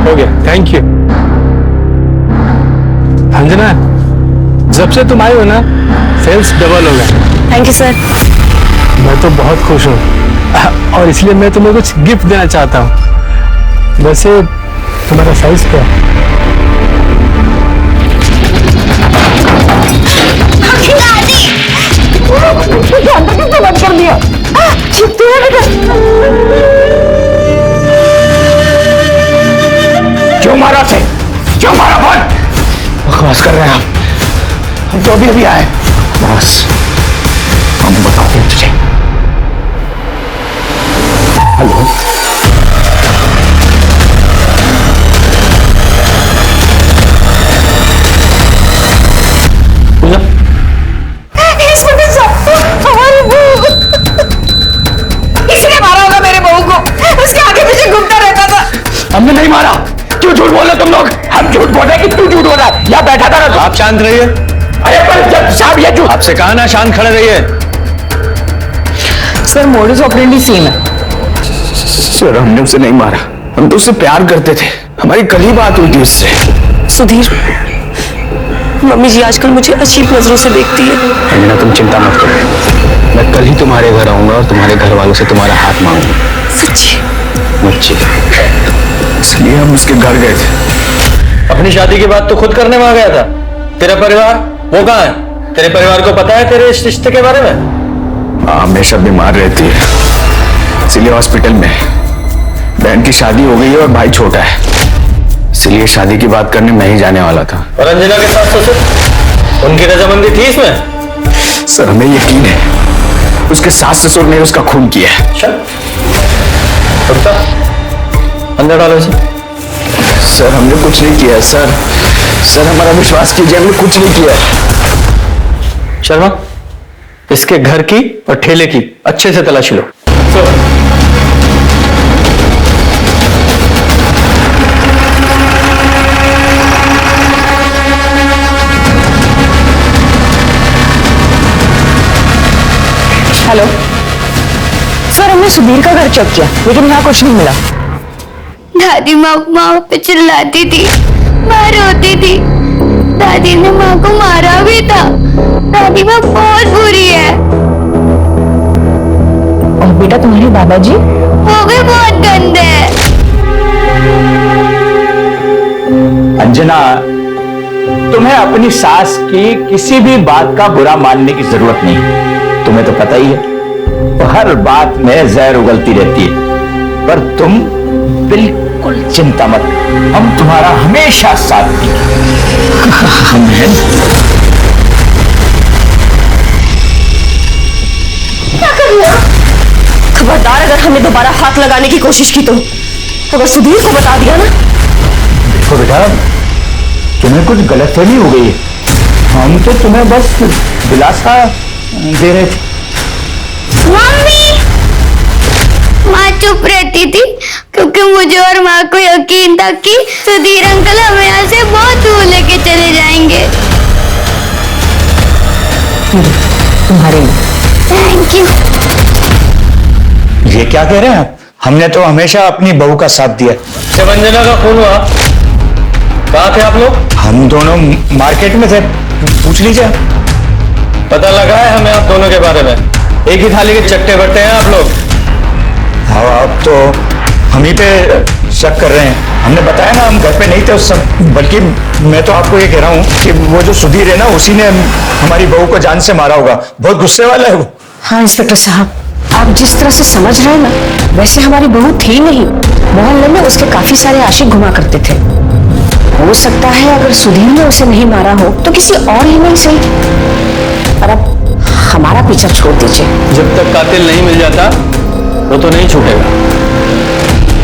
हो गया, थैंक यू। अंजना, जब से तुम आई हो ना, सेल्स डबल हो गए। Thank you sir. मैं तो बहुत खुश हूँ और इसलिए मैं तुम्हें कुछ गिफ्ट देना चाहता हूँ। वैसे तुम्हारा साइज क्या है? बंद कर दिया। क्यों मारा थे? क्यों मारा? बोल। बकवास कर रहे हैं आप। हम तो अभी अभी आए। बस हम बताते हैं तुझे। हेलो, हमारी बहू, किसने मारा होगा मेरे बहू को? उसके आगे पीछे घूमता रहता था। हमने नहीं मारा। क्यों झूठ बोल रहे तुम लोग? हम झूठ बोल रहे हैं कि तू झूठ बोल रहा है? यहाँ बैठा था ना। आप शांत रहिए। अरे पर जब साहब ये झूठ। आपसे कहा ना शांत खड़े रहिए। सर मोडस ऑपरेंडी सेम है। सर हमने उसे नहीं मारा, हम तो उससे प्यार करते थे। हमारी कल ही बात हुई थी उससे। सुधीर, मम्मी जी आजकल मुझे अजीब नजरों से देखती है। अंजना तुम चिंता मत करो, मैं कल ही तुम्हारे घर आऊंगा और तुम्हारे घर वालों से तुम्हारा हाथ मांगूंगा। सच्ची? मुझे इसलिए हम उसके घर गए थे। अपनी शादी की बात तो खुद करने में आ गया था। तेरा परिवार वो कहाँ है? तेरे परिवार को पता है तेरे इस रिश्ते के बारे में? हमेशा बीमार रहती है, इसलिए हॉस्पिटल में। बहन की शादी हो गई है और भाई छोटा है, इसलिए शादी की बात करने मैं ही जाने वाला था। और अंजना के साथ ससुर, उनकी रजामंदी थी इसमें? सर हमें यकीन है उसके सास ससुर ने उसका खून किया है। अंदर डालो इसे। सर हमने कुछ नहीं किया सर। सर हमारा विश्वास कीजिए, हमने कुछ नहीं किया। शर्मा, इसके घर की और ठेले की अच्छे से तलाशी लो। हेलो सर, हमने सुधीर का घर चेक किया लेकिन यहाँ कुछ नहीं मिला। दादी माँ माँ पे चिल्लाती थी, माँ रोती थी। दादी ने माँ को मारा भी था। दादी माँ बहुत बुरी है। और बेटा तुम्हारे दादाजी? वो भी बहुत गंदे हैं। अंजना, तुम्हें अपनी सास की किसी भी बात का बुरा मानने की जरूरत नहीं। तुम्हें तो पता ही है वो हर बात में जहर उगलती रहती है। पर तुम बिल्कुल चिंता मत, हम तुम्हारा हमेशा साथ देंगे। खबरदार, अगर हमने दोबारा हाथ लगाने की कोशिश की तो अगर सुधीर को बता दिया ना। देखो बेटा, तुम्हें कुछ गलतफहमी हो गई है। हम तो तुम्हें बस दिलासा दे रहे थे। मम्मी, माँ चुप रहती थी क्योंकि मुझे और माँ को यकीन था कि सुधीर अंकल हमें यहाँ से बहुत दूर लेके चले जाएंगे। तुम्हारे लिए। Thank you. ये क्या कह रहे हैं आप? हमने तो हमेशा अपनी बहू का साथ दिया। जब अंजना का खून हुआ कहाँ थे आप लोग? हम दोनों मार्केट में थे, पूछ लीजिए। पता लगा है हमें आप दोनों के बारे में, एक ही थाली के चट्टे बट्टे हैं आप लोग। हाँ, आप तो हम ही पे शक कर रहे हैं। हमने बताया ना, हम घर पे नहीं थे उस समय। बल्कि मैं तो आपको ये कह रहा हूँ कि वो जो सुधीर है ना, उसी ने हमारी बहू को जान से मारा होगा। बहुत गुस्से वाला है वो। हाँ इंस्पेक्टर साहब, आप जिस तरह से समझ रहे हैं ना, वैसे हमारी बहू थी नहीं। मोहल्ले में उसके काफी सारे आशिक घुमा करते थे। हो सकता है अगर सुधीर ने उसे नहीं मारा हो तो किसी और ही नहीं सही। पर अब हमारा पीछा छोड़ दीजिए। जब तक कातिल नहीं मिल जाता वो तो नहीं छूटेगा।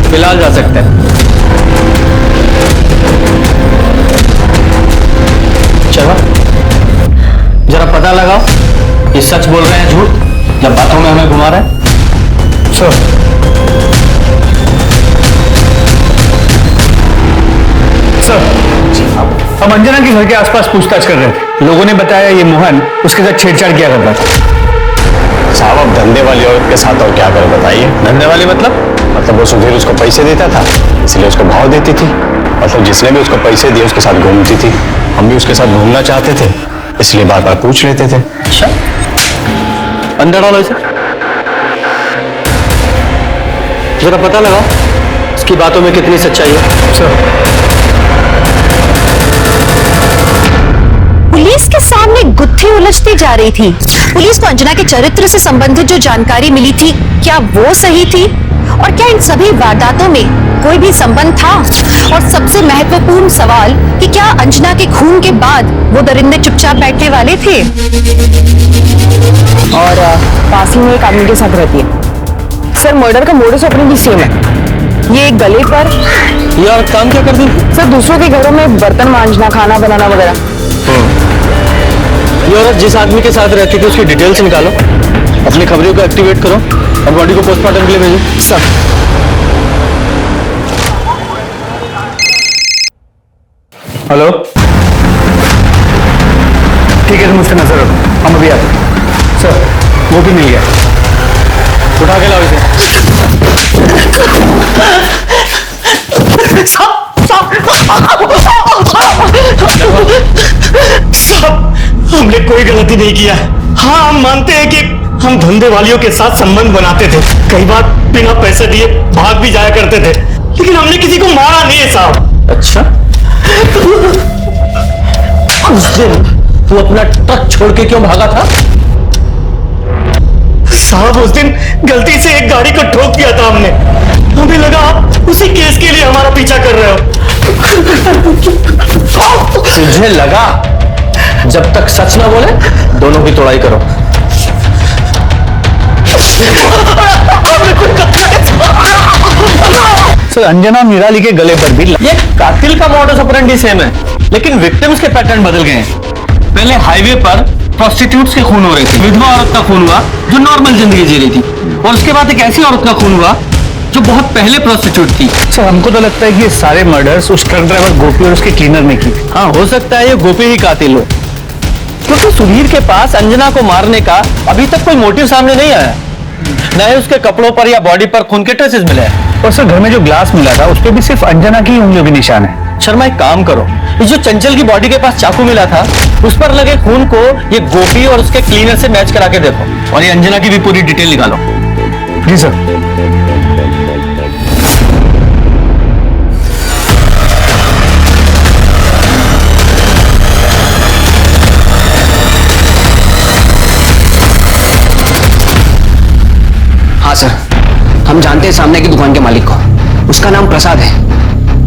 फिलहाल जा सकते हैं। चलो जरा पता लगाओ ये सच बोल रहे हैं झूठ, जब बातों में हमें घुमा रहे हैं। सर, हम अंजना के घर के आसपास पूछताछ कर रहे थे। लोगों ने बताया ये मोहन उसके साथ छेड़छाड़ किया करता था। साहब अब धंधे वाली औरत के साथ और क्या करे बताइए। धंधे वाली मतलब वो सुधीर उसको पैसे देता था, इसलिए उसको भाव देती थी। मतलब जिसने भी उसको पैसे दिए उसके साथ घूमती थी। हम भी उसके साथ घूमना चाहते थे, इसलिए बार बार पूछ लेते थे। अच्छा, अंदर डालो इसे, जरा पता लगाओ इसकी बातों में कितनी सच्चाई है। सर, पुलिस के सामने गुत्थी उलझती जा रही थी। पुलिस को अंजना के चरित्र से संबंधित जो जानकारी मिली थी, क्या वो सही थी? और क्या इन सभी वारदातों में कोई भी संबंध था? और सबसे महत्वपूर्ण सवाल कि क्या अंजना के खून के बाद वो दरिंदे चुपचाप बैठने वाले थे? और पास ही में एक आदमी के साथ रहती है। सर, मर्डर का मोडस ऑपरेंडी सेम है। ये गले पर यार काम क्या करती? सर, दूसरों के घरों में बर्तन मांजना, खाना बनाना वगैरह। ये औरत जिस आदमी के साथ रहती थी उसकी डिटेल्स निकालो, अपनी खबरों को एक्टिवेट करो और बॉडी को पोस्टमार्टम के लिए भेजो। सर, हेलो, ठीक है, तुम उसका नजर रखो, हम अभी आते हैं। सर, वो भी मिल गया, उठा के लाओ इसे। साहब, हमने कोई गलती नहीं किया। हाँ, हम मानते हैं कि हम धंधे वालियों के साथ संबंध बनाते थे, कई बार बिना पैसे दिए भाग भी जाया करते थे, लेकिन हमने किसी को मारा नहीं है साहब। अच्छा, उस दिन तू अपना ट्रक छोड़ के क्यों भागा था? साहब, उस दिन गलती से एक गाड़ी को ठोक दिया था हमने। हमें लगा आप उसी केस के लिए हमारा पीछा कर रहे हो। तुझे लगा? जब तक सच ना बोले दोनों की तोड़ाई करो। सर, अंजना और निराली के गले पर भी ये कातिल का मॉडस ऑपरेंडी सेम है, लेकिन विक्टिम्स के पैटर्न बदल गए हैं। पहले हाईवे पर प्रोस्टिट्यूट्स के खून हो रहे थे, विधवा औरत का खून हुआ जो नॉर्मल जिंदगी जी रही थी, और उसके बाद एक ऐसी औरत का खून हुआ जो बहुत पहले प्रोस्टिट्यूट थी। सर, हमको तो लगता है कि ये सारे मर्डर्स उस ट्रक ड्राइवर गोपी और उसके क्लीनर ने की। हाँ, हो सकता है ये गोपी ही कातिल हो, क्योंकि सुधीर के पास अंजना को मारने का अभी तक कोई मोटिव सामने नहीं आया। न ही उसके कपड़ों पर या बॉडी पर खून के ट्रेसेस मिले हैं। और सर, घर में जो ग्लास मिला था उस पर भी सिर्फ अंजना की उंगलियों के निशान है। शर्मा, एक काम करो, ये जो चंचल की बॉडी के पास चाकू मिला था उस पर लगे खून को ये गोपी और उसके क्लीनर से मैच करा के देखो, और ये अंजना की भी पूरी डिटेल निकालो। जी सर। हाँ सर, हम जानते हैं सामने की दुकान के मालिक को, उसका नाम प्रसाद है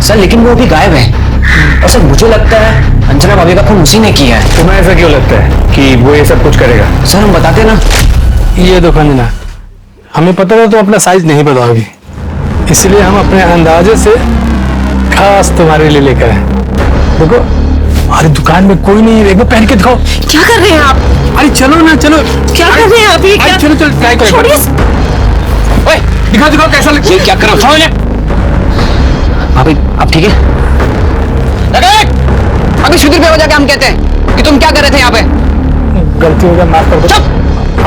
सर, लेकिन वो अभी गायब है। और सर, मुझे लगता है अंजना भाभी का खून उसी ने किया है। तुम्हें ऐसा क्यों लगता है कि वो ये सब कुछ करेगा? सर, हम बताते ना। ये देखो अंजना, हमें पता था तो अपना साइज नहीं बताओगी, इसलिए हम अपने अंदाजे से खास तुम्हारे लिए लेकर आए। देखो, हमारी दुकान में कोई नहीं है, एक बार पहन के दिखाओ। क्या कर रहे हैं आप? अरे चलो ना, चलो। क्या कर रहे हैं आप? ये क्या? चलो चलो, ट्राई करो। ओए, दिखाओ दिखाओ कैसा लगता है। क्या कर रहा हो? भाभी, आप ठीक है? अभी सुधीर पे हो जाके हम कहते हैं कि तुम क्या कर रहे थे यहाँ पे? गलती हो गया, माफ कर दो। चुप!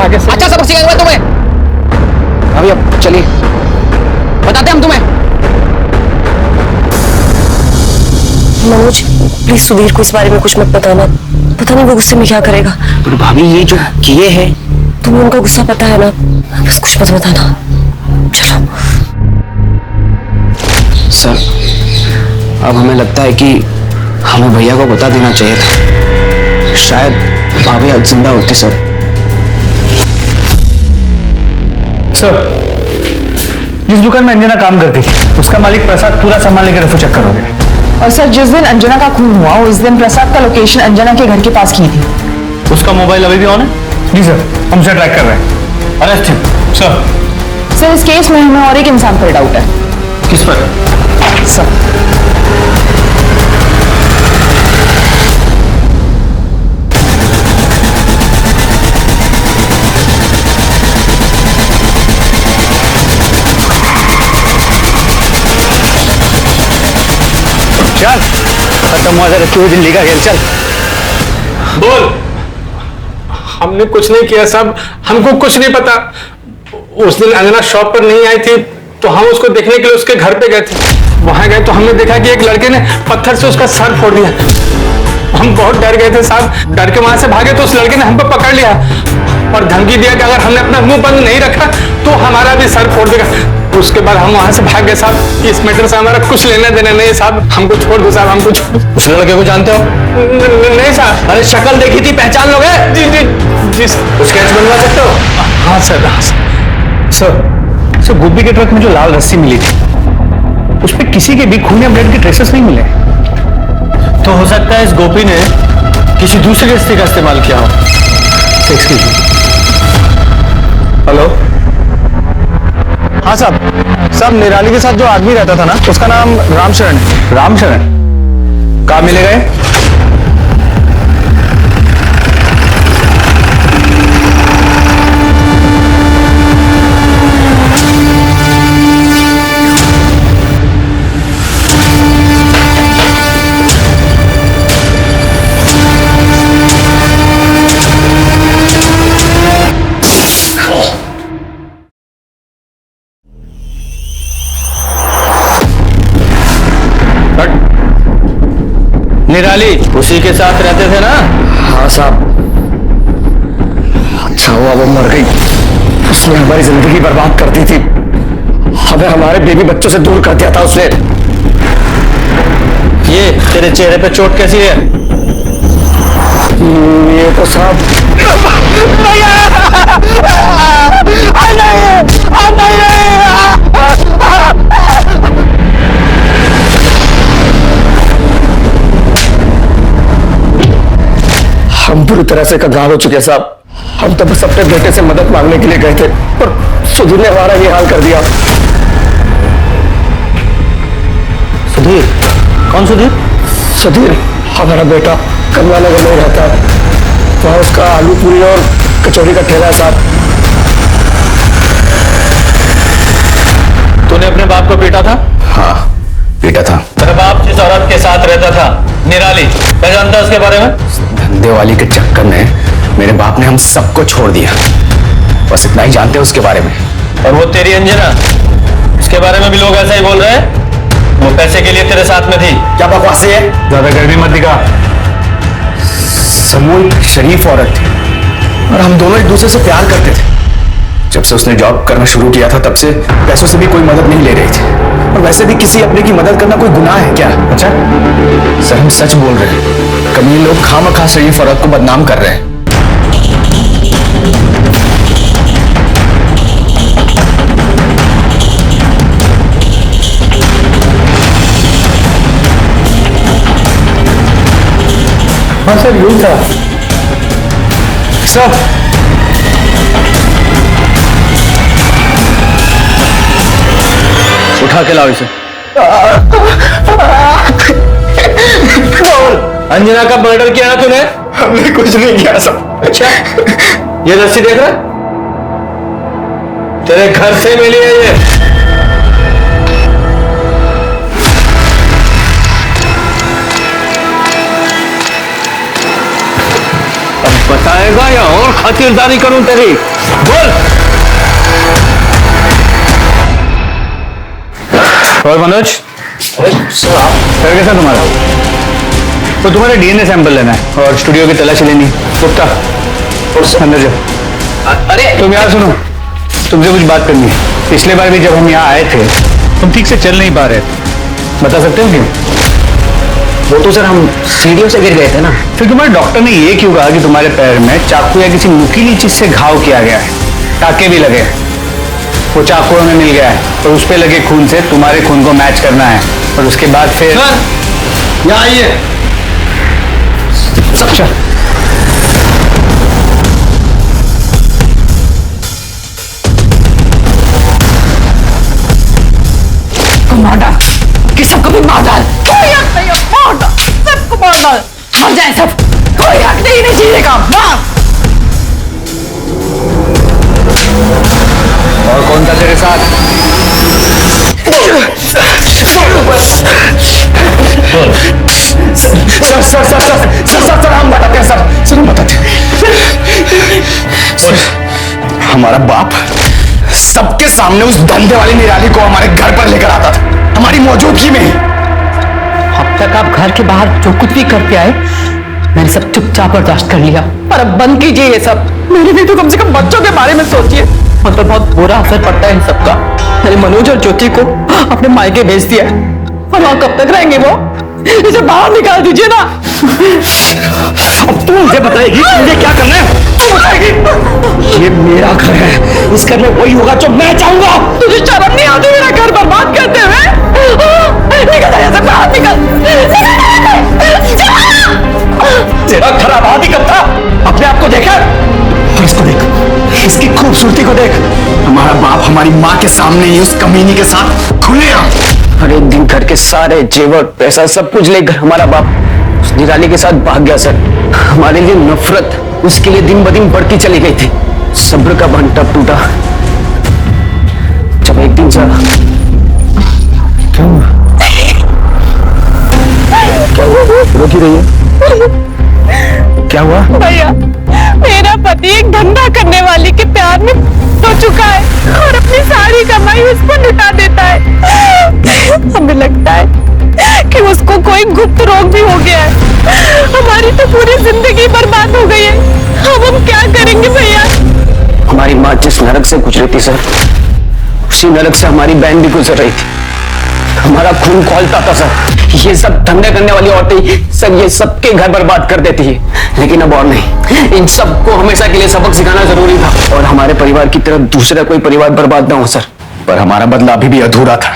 आगे से अच्छा सबक सिखाया हुआ तुम्हें? हाँ भैया चलिए, बताते हम तुम्हें। मनोज प्लीज सुधीर को इस बारे में कुछ मत बताना, पता नहीं वो गुस्से में क्या करेगा। पर भाभी ये जो किए हैं, तुम्हें उनका गुस्सा पता है ना, बस कुछ मत बताना। चलो सर, अब हमें लगता है कि हमें भैया को बता देना चाहिए था, शायद भाभी आज जिंदा होती। सर जिस दुकान में अंजना काम करती थी उसका मालिक प्रसाद पूरा सामान लेकर रफू चक्कर हो गया। और सर जिस दिन अंजना का खून हुआ उस दिन प्रसाद का लोकेशन अंजना के घर के पास की थी। उसका मोबाइल अभी भी ऑन है? जी सर, हम उसे ट्रैक कर रहे हैं। Arrest him sir. इस केस में हमें और एक इंसान पर डाउट है। किस पर सर? चल खत्म हुआ रखी हुई दिल्ली का खेल, चल बोल। हमने कुछ नहीं किया साहब, हमको कुछ नहीं पता। उस दिन अंजना शॉप पर नहीं आई थी तो हम उसको देखने के लिए उसके घर पे गए थे। वहां गए तो हमने देखा कि एक लड़के ने पत्थर से उसका सर फोड़ दिया। हम बहुत डर गए थे साहब, डर के वहां से भागे तो उस लड़के ने हमको पकड़ लिया और धमकी दिया कि अगर हमने अपना मुंह बंद नहीं रखा तो हमारा भी सर फोड़ देगा। उसके बाद हम वहां से भाग गए साहब। इस मैटर से हमारा कुछ लेना देना नहीं साहब, हमको छोड़ दो साहब, हमको छोड़। उस लड़के को जानते हो? नहीं साहब। अरे शक्ल देखी थी, पहचान लोगे? जी जी जी सर। स्केच बनवा सकते हो? हाँ सर, हाँ सर। गोपी के ट्रक में जो लाल रस्सी मिली थी उस पर किसी के भी खून या ब्लड के ट्रेसेस नहीं मिले। तो हो सकता है इस गोपी ने किसी दूसरे रस्ते का इस्तेमाल किया हो। Excuse me. हेलो, हाँ साहब निराली के साथ जो आदमी रहता था ना उसका नाम रामशरण है। रामशरण कहाँ मिले गए? निराली उसी के साथ रहते थे ना? हाँ साहब। अच्छा हुआ वो मर गई, उसने हमारी जिंदगी बर्बाद कर दी थी, हमें हमारे बेबी बच्चों से दूर कर दिया था उसने। ये तेरे चेहरे पे चोट कैसी है? ये तो साहब हम पूरी तरह से कंगाल हो चुके साहब। हम तो बस अपने बेटे से मदद मांगने के लिए गए थे पर सुधीर ने हमारा ये हाल कर दिया। सुधीर? कौन सुधीर? सुधीर हमारा बेटा कमला नगर में रहता है, वहां उसका आलू पूरी और कचौड़ी का ठेला है साहब। तूने अपने बाप को पीटा था? हाँ पीटा था। तेरा बाप जिस औरत के साथ रहता था निराली, क्या जानता है उसके बारे में? धंधे वाली के चक्कर में मेरे बाप ने हम सबको छोड़ दिया, बस इतना ही जानते हैं उसके बारे में। और वो तेरी अंजना, इसके बारे में भी लोग ऐसा ही बोल रहे हैं, वो पैसे के लिए तेरे साथ में थी। क्या बकवास है? ज्यादा गर्मी मत दिखा। समूह एक शरीफ औरत थी और हम दोनों एक दूसरे से प्यार करते थे। जब से उसने जॉब करना शुरू किया था तब से पैसों से भी कोई मदद नहीं ले रही थी, और वैसे भी किसी अपने की मदद करना कोई गुनाह है क्या? अच्छा सर, हम सच बोल रहे हैं, कभी लोग खामखा शरीफ औरत को बदनाम कर रहे हैं। हाँ सर यही था सर। उठा के लाओ इसे। अंजना का मर्डर किया ना तूने? हमने कुछ नहीं किया सब। अच्छा ये रस्सी देख रहा, तेरे घर से मिली है ये। अब बताएगा या और खातिरदारी करूं तेरी? बोल। और मनोज सर कैसा तुम्हारा? तो तुम्हारे डीएनए सैंपल लेना है और स्टूडियो की तलाशी लेनी। गुप्ता अंदर जाओ। अरे तुम यार सुनो, तुमसे कुछ बात करनी है। पिछले बार भी जब हम यहाँ आए थे तुम ठीक से चल नहीं पा रहे, बता सकते हो क्यों? वो तो सर हम सीढ़ियों से गिर गए थे ना। फिर तुम्हारे डॉक्टर ने ये क्यों कहा कि तुम्हारे पैर में चाकू या किसी नुकीली चीज से घाव किया गया है? टाके भी लगे हैं, वो चाकू हमें मिल गया है और उस पे लगे खून से तुम्हारे खून को मैच करना है और उसके बाद फिर यहाँ आइए। अच्छा मार डाल, किसी को भी मार डाल, कोई हक नहीं है, मार डाल, सबको मार डाल, मर जाए सब, कोई हक नहीं जीने का, मार। और कौन था तेरे साथ? सर हम बताते हैं सर हम बताते हैं। हमारा बाप सबके सामने उस धंधे वाली निराली को हमारे घर पर लेकर आता था, हमारी मौजूदगी में। अब तक आप घर के बाहर जो कुछ भी करके आए मैंने सब चुपचाप बर्दाश्त कर लिया, पर अब बंद कीजिए ये सब। मेरे भी तो कम से कम बच्चों के बारे में सोचिए। मतलब बहुत बुरा असर पड़ता है इन सबका। मैंने मनोज और ज्योति को अपने मायके भेज दिया है, और वहां कब तक रहेंगे वो? इसे बाहर निकाल दीजिए ना। अब तू मुझे बताएगी मुझे क्या करना है? तू बताएगी? ये मेरा घर है, इस घर में वही होगा जो मैं चाहूंगा। तुझे शर्म नहीं आती मेरा घर बर्बाद करते हुए? निकल जा यहाँ से, बाहर निकल। तेरा खराब हाथ ही कब था? अपने आप को देखा और इसको देख, इसकी खूबसूरती को देख। हमारा बाप हमारी माँ के सामने ही उस कमीनी के साथ खुले हर एक दिन घर के सारे जेवर पैसा सब कुछ लेकर हमारा बाप उस निराली के साथ भाग गया सर। हमारे लिए नफरत उसके लिए दिन ब दिन बढ़ती चली गई थी। सब्र का बंध तब टूटा जब एक दिन सर रोकी रही है। क्या हुआ भैया? मेरा पति एक धंधा करने वाली के प्यार में हो चुका है और अपनी सारी कमाई उस पर लुटा देता है। हमें लगता है कि उसको कोई गुप्त रोग भी हो गया है। हमारी तो पूरी जिंदगी बर्बाद हो गई है। अब हम क्या करेंगे भैया? हमारी माँ जिस नरक से गुजरी थी सर, उसी नरक से हमारी बहन भी गुजर रही थी। हमारा खून खौलता था सर। ये सब धंधे करने वाली औरतें सर ये सबके घर बर्बाद कर देती है, लेकिन अब और नहीं। इन सबको हमेशा के लिए सबक सिखाना जरूरी था और हमारे परिवार की तरह दूसरा कोई परिवार बर्बाद ना हो सर। पर हमारा बदला अभी भी अधूरा था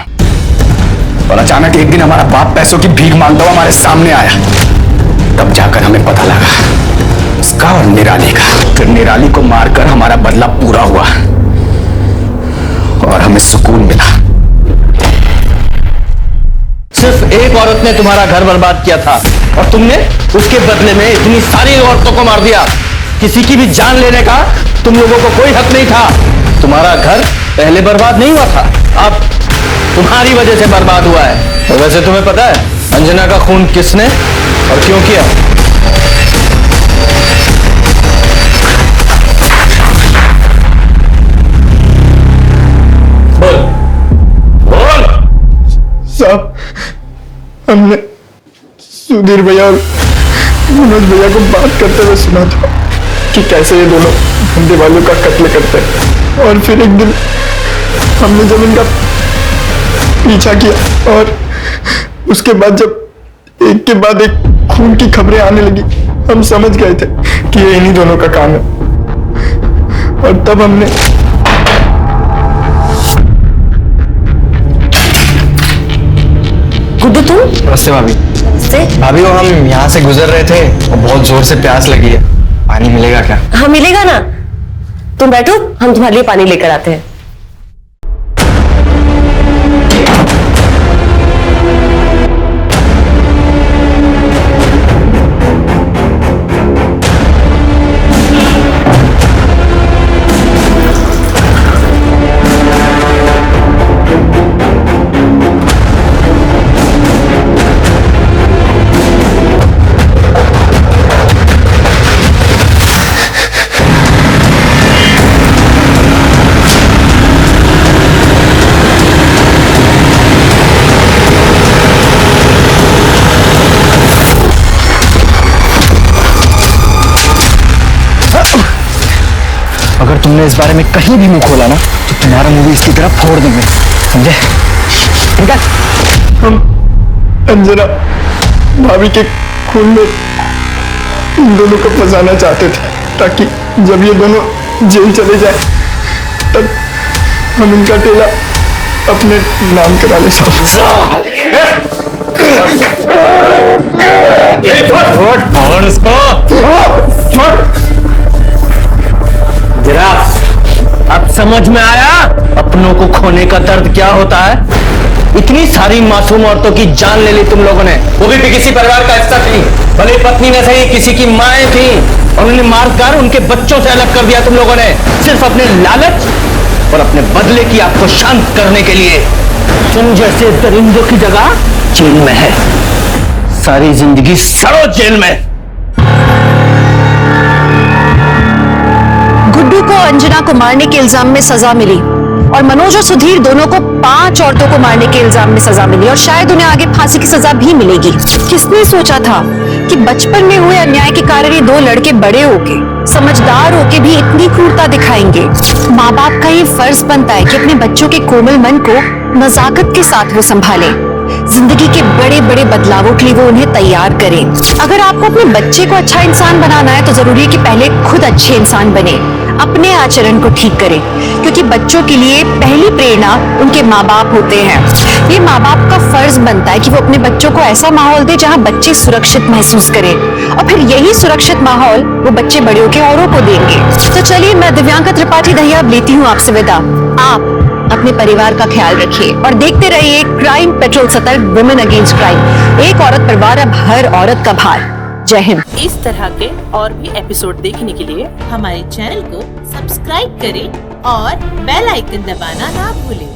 और अचानक एक दिन हमारा बाप पैसों की भीख मांगता हुआ हमारे सामने आया। तब जाकर हमें पता लगा उसका और निराली का। फिर निराली को मारकर हमारा बदला पूरा हुआ और हमें सुकून मिला। सिर्फ एक औरत ने तुम्हारा घर बर्बाद किया था और तुमने उसके बदले में इतनी सारी औरतों को मार दिया। किसी की भी जान लेने का तुम लोगों को कोई हक नहीं था। तुम्हारा घर पहले बर्बाद नहीं हुआ था, अब तुम्हारी वजह से बर्बाद हुआ है। तो वैसे तुम्हें पता है अंजना का खून किसने और क्यों किया? साहब हमने सुधीर भैया और मनोज भैया को बात करते हुए सुना था कि कैसे ये दोनों धंधे वालों का कत्ल करते हैं। और फिर एक दिन हमने जब इनका पीछा किया और उसके बाद जब एक के बाद एक खून की खबरें आने लगी, हम समझ गए थे कि ये इन्हीं दोनों का काम है। और तब हमने गुड्डू तुम? नमस्ते भाभी। नमस्ते भाभी वो हम यहाँ से गुजर रहे थे और बहुत जोर से प्यास लगी है, पानी मिलेगा क्या? हाँ मिलेगा ना, तुम बैठो हम तुम्हारे लिए पानी लेकर आते हैं। तुमने इस बारे में कहीं भी मुंह खोला ना तो तुम्हारा मुंह भी इसकी तरफ फोड़ देंगे, समझे? हम अंजना भाभी के खून में इन दोनों को फंसाना चाहते थे ताकि जब ये दोनों जेल चले जाए तब हम इनका टेला अपने नाम करा ले। और उसको जरा अब समझ में आया अपनों को खोने का दर्द क्या होता है? इतनी सारी मासूम औरतों की जान ले ली तुम लोगों ने, वो भी किसी परिवार का हिस्सा थी, भले पत्नी न सही किसी की माएं थी, और उन्हें मारकर उनके बच्चों से अलग कर दिया तुम लोगों ने, सिर्फ अपने लालच और अपने बदले की आग को शांत करने के लिए। तुम जैसे दरिंदों की जगह जेल में है, सारी जिंदगी सड़ो जेल में। गुड्डू को अंजना को मारने के इल्जाम में सजा मिली और मनोज और सुधीर दोनों को 5 औरतों को मारने के इल्जाम में सजा मिली और शायद उन्हें आगे फांसी की सजा भी मिलेगी। किसने सोचा था कि बचपन में हुए अन्याय के कारण ये 2 लड़के बड़े होके समझदार होके भी इतनी क्रूरता दिखाएंगे। माँ बाप का ये फर्ज बनता है कि अपने बच्चों के कोमल मन को नजाकत के साथ वो संभाले, जिंदगी के बड़े बड़े बदलावों के लिए वो उन्हें तैयार करें। अगर आपको अपने बच्चे को अच्छा इंसान बनाना है तो जरूरी है कि पहले खुद अच्छे इंसान बने, अपने आचरण को ठीक करें, क्योंकि बच्चों के लिए पहली प्रेरणा उनके माँ बाप होते हैं। ये माँ बाप का फर्ज बनता है कि वो अपने बच्चों को ऐसा माहौल दे जहाँ बच्चे सुरक्षित महसूस करें, और फिर यही सुरक्षित माहौल वो बच्चे बड़े होकर औरों को देंगे। तो चलिए, मैं दिव्यांका त्रिपाठी दहिया अब लेती हूँ आपसे विदा। आप अपने परिवार का ख्याल रखिए और देखते रहिए क्राइम पेट्रोल सतर्क वुमेन अगेंस्ट क्राइम। एक औरत पर वार, अब हर औरत का भार। जय हिंद। इस तरह के और भी एपिसोड देखने के लिए हमारे चैनल को सब्सक्राइब करें और बेल आइकन दबाना ना भूलें।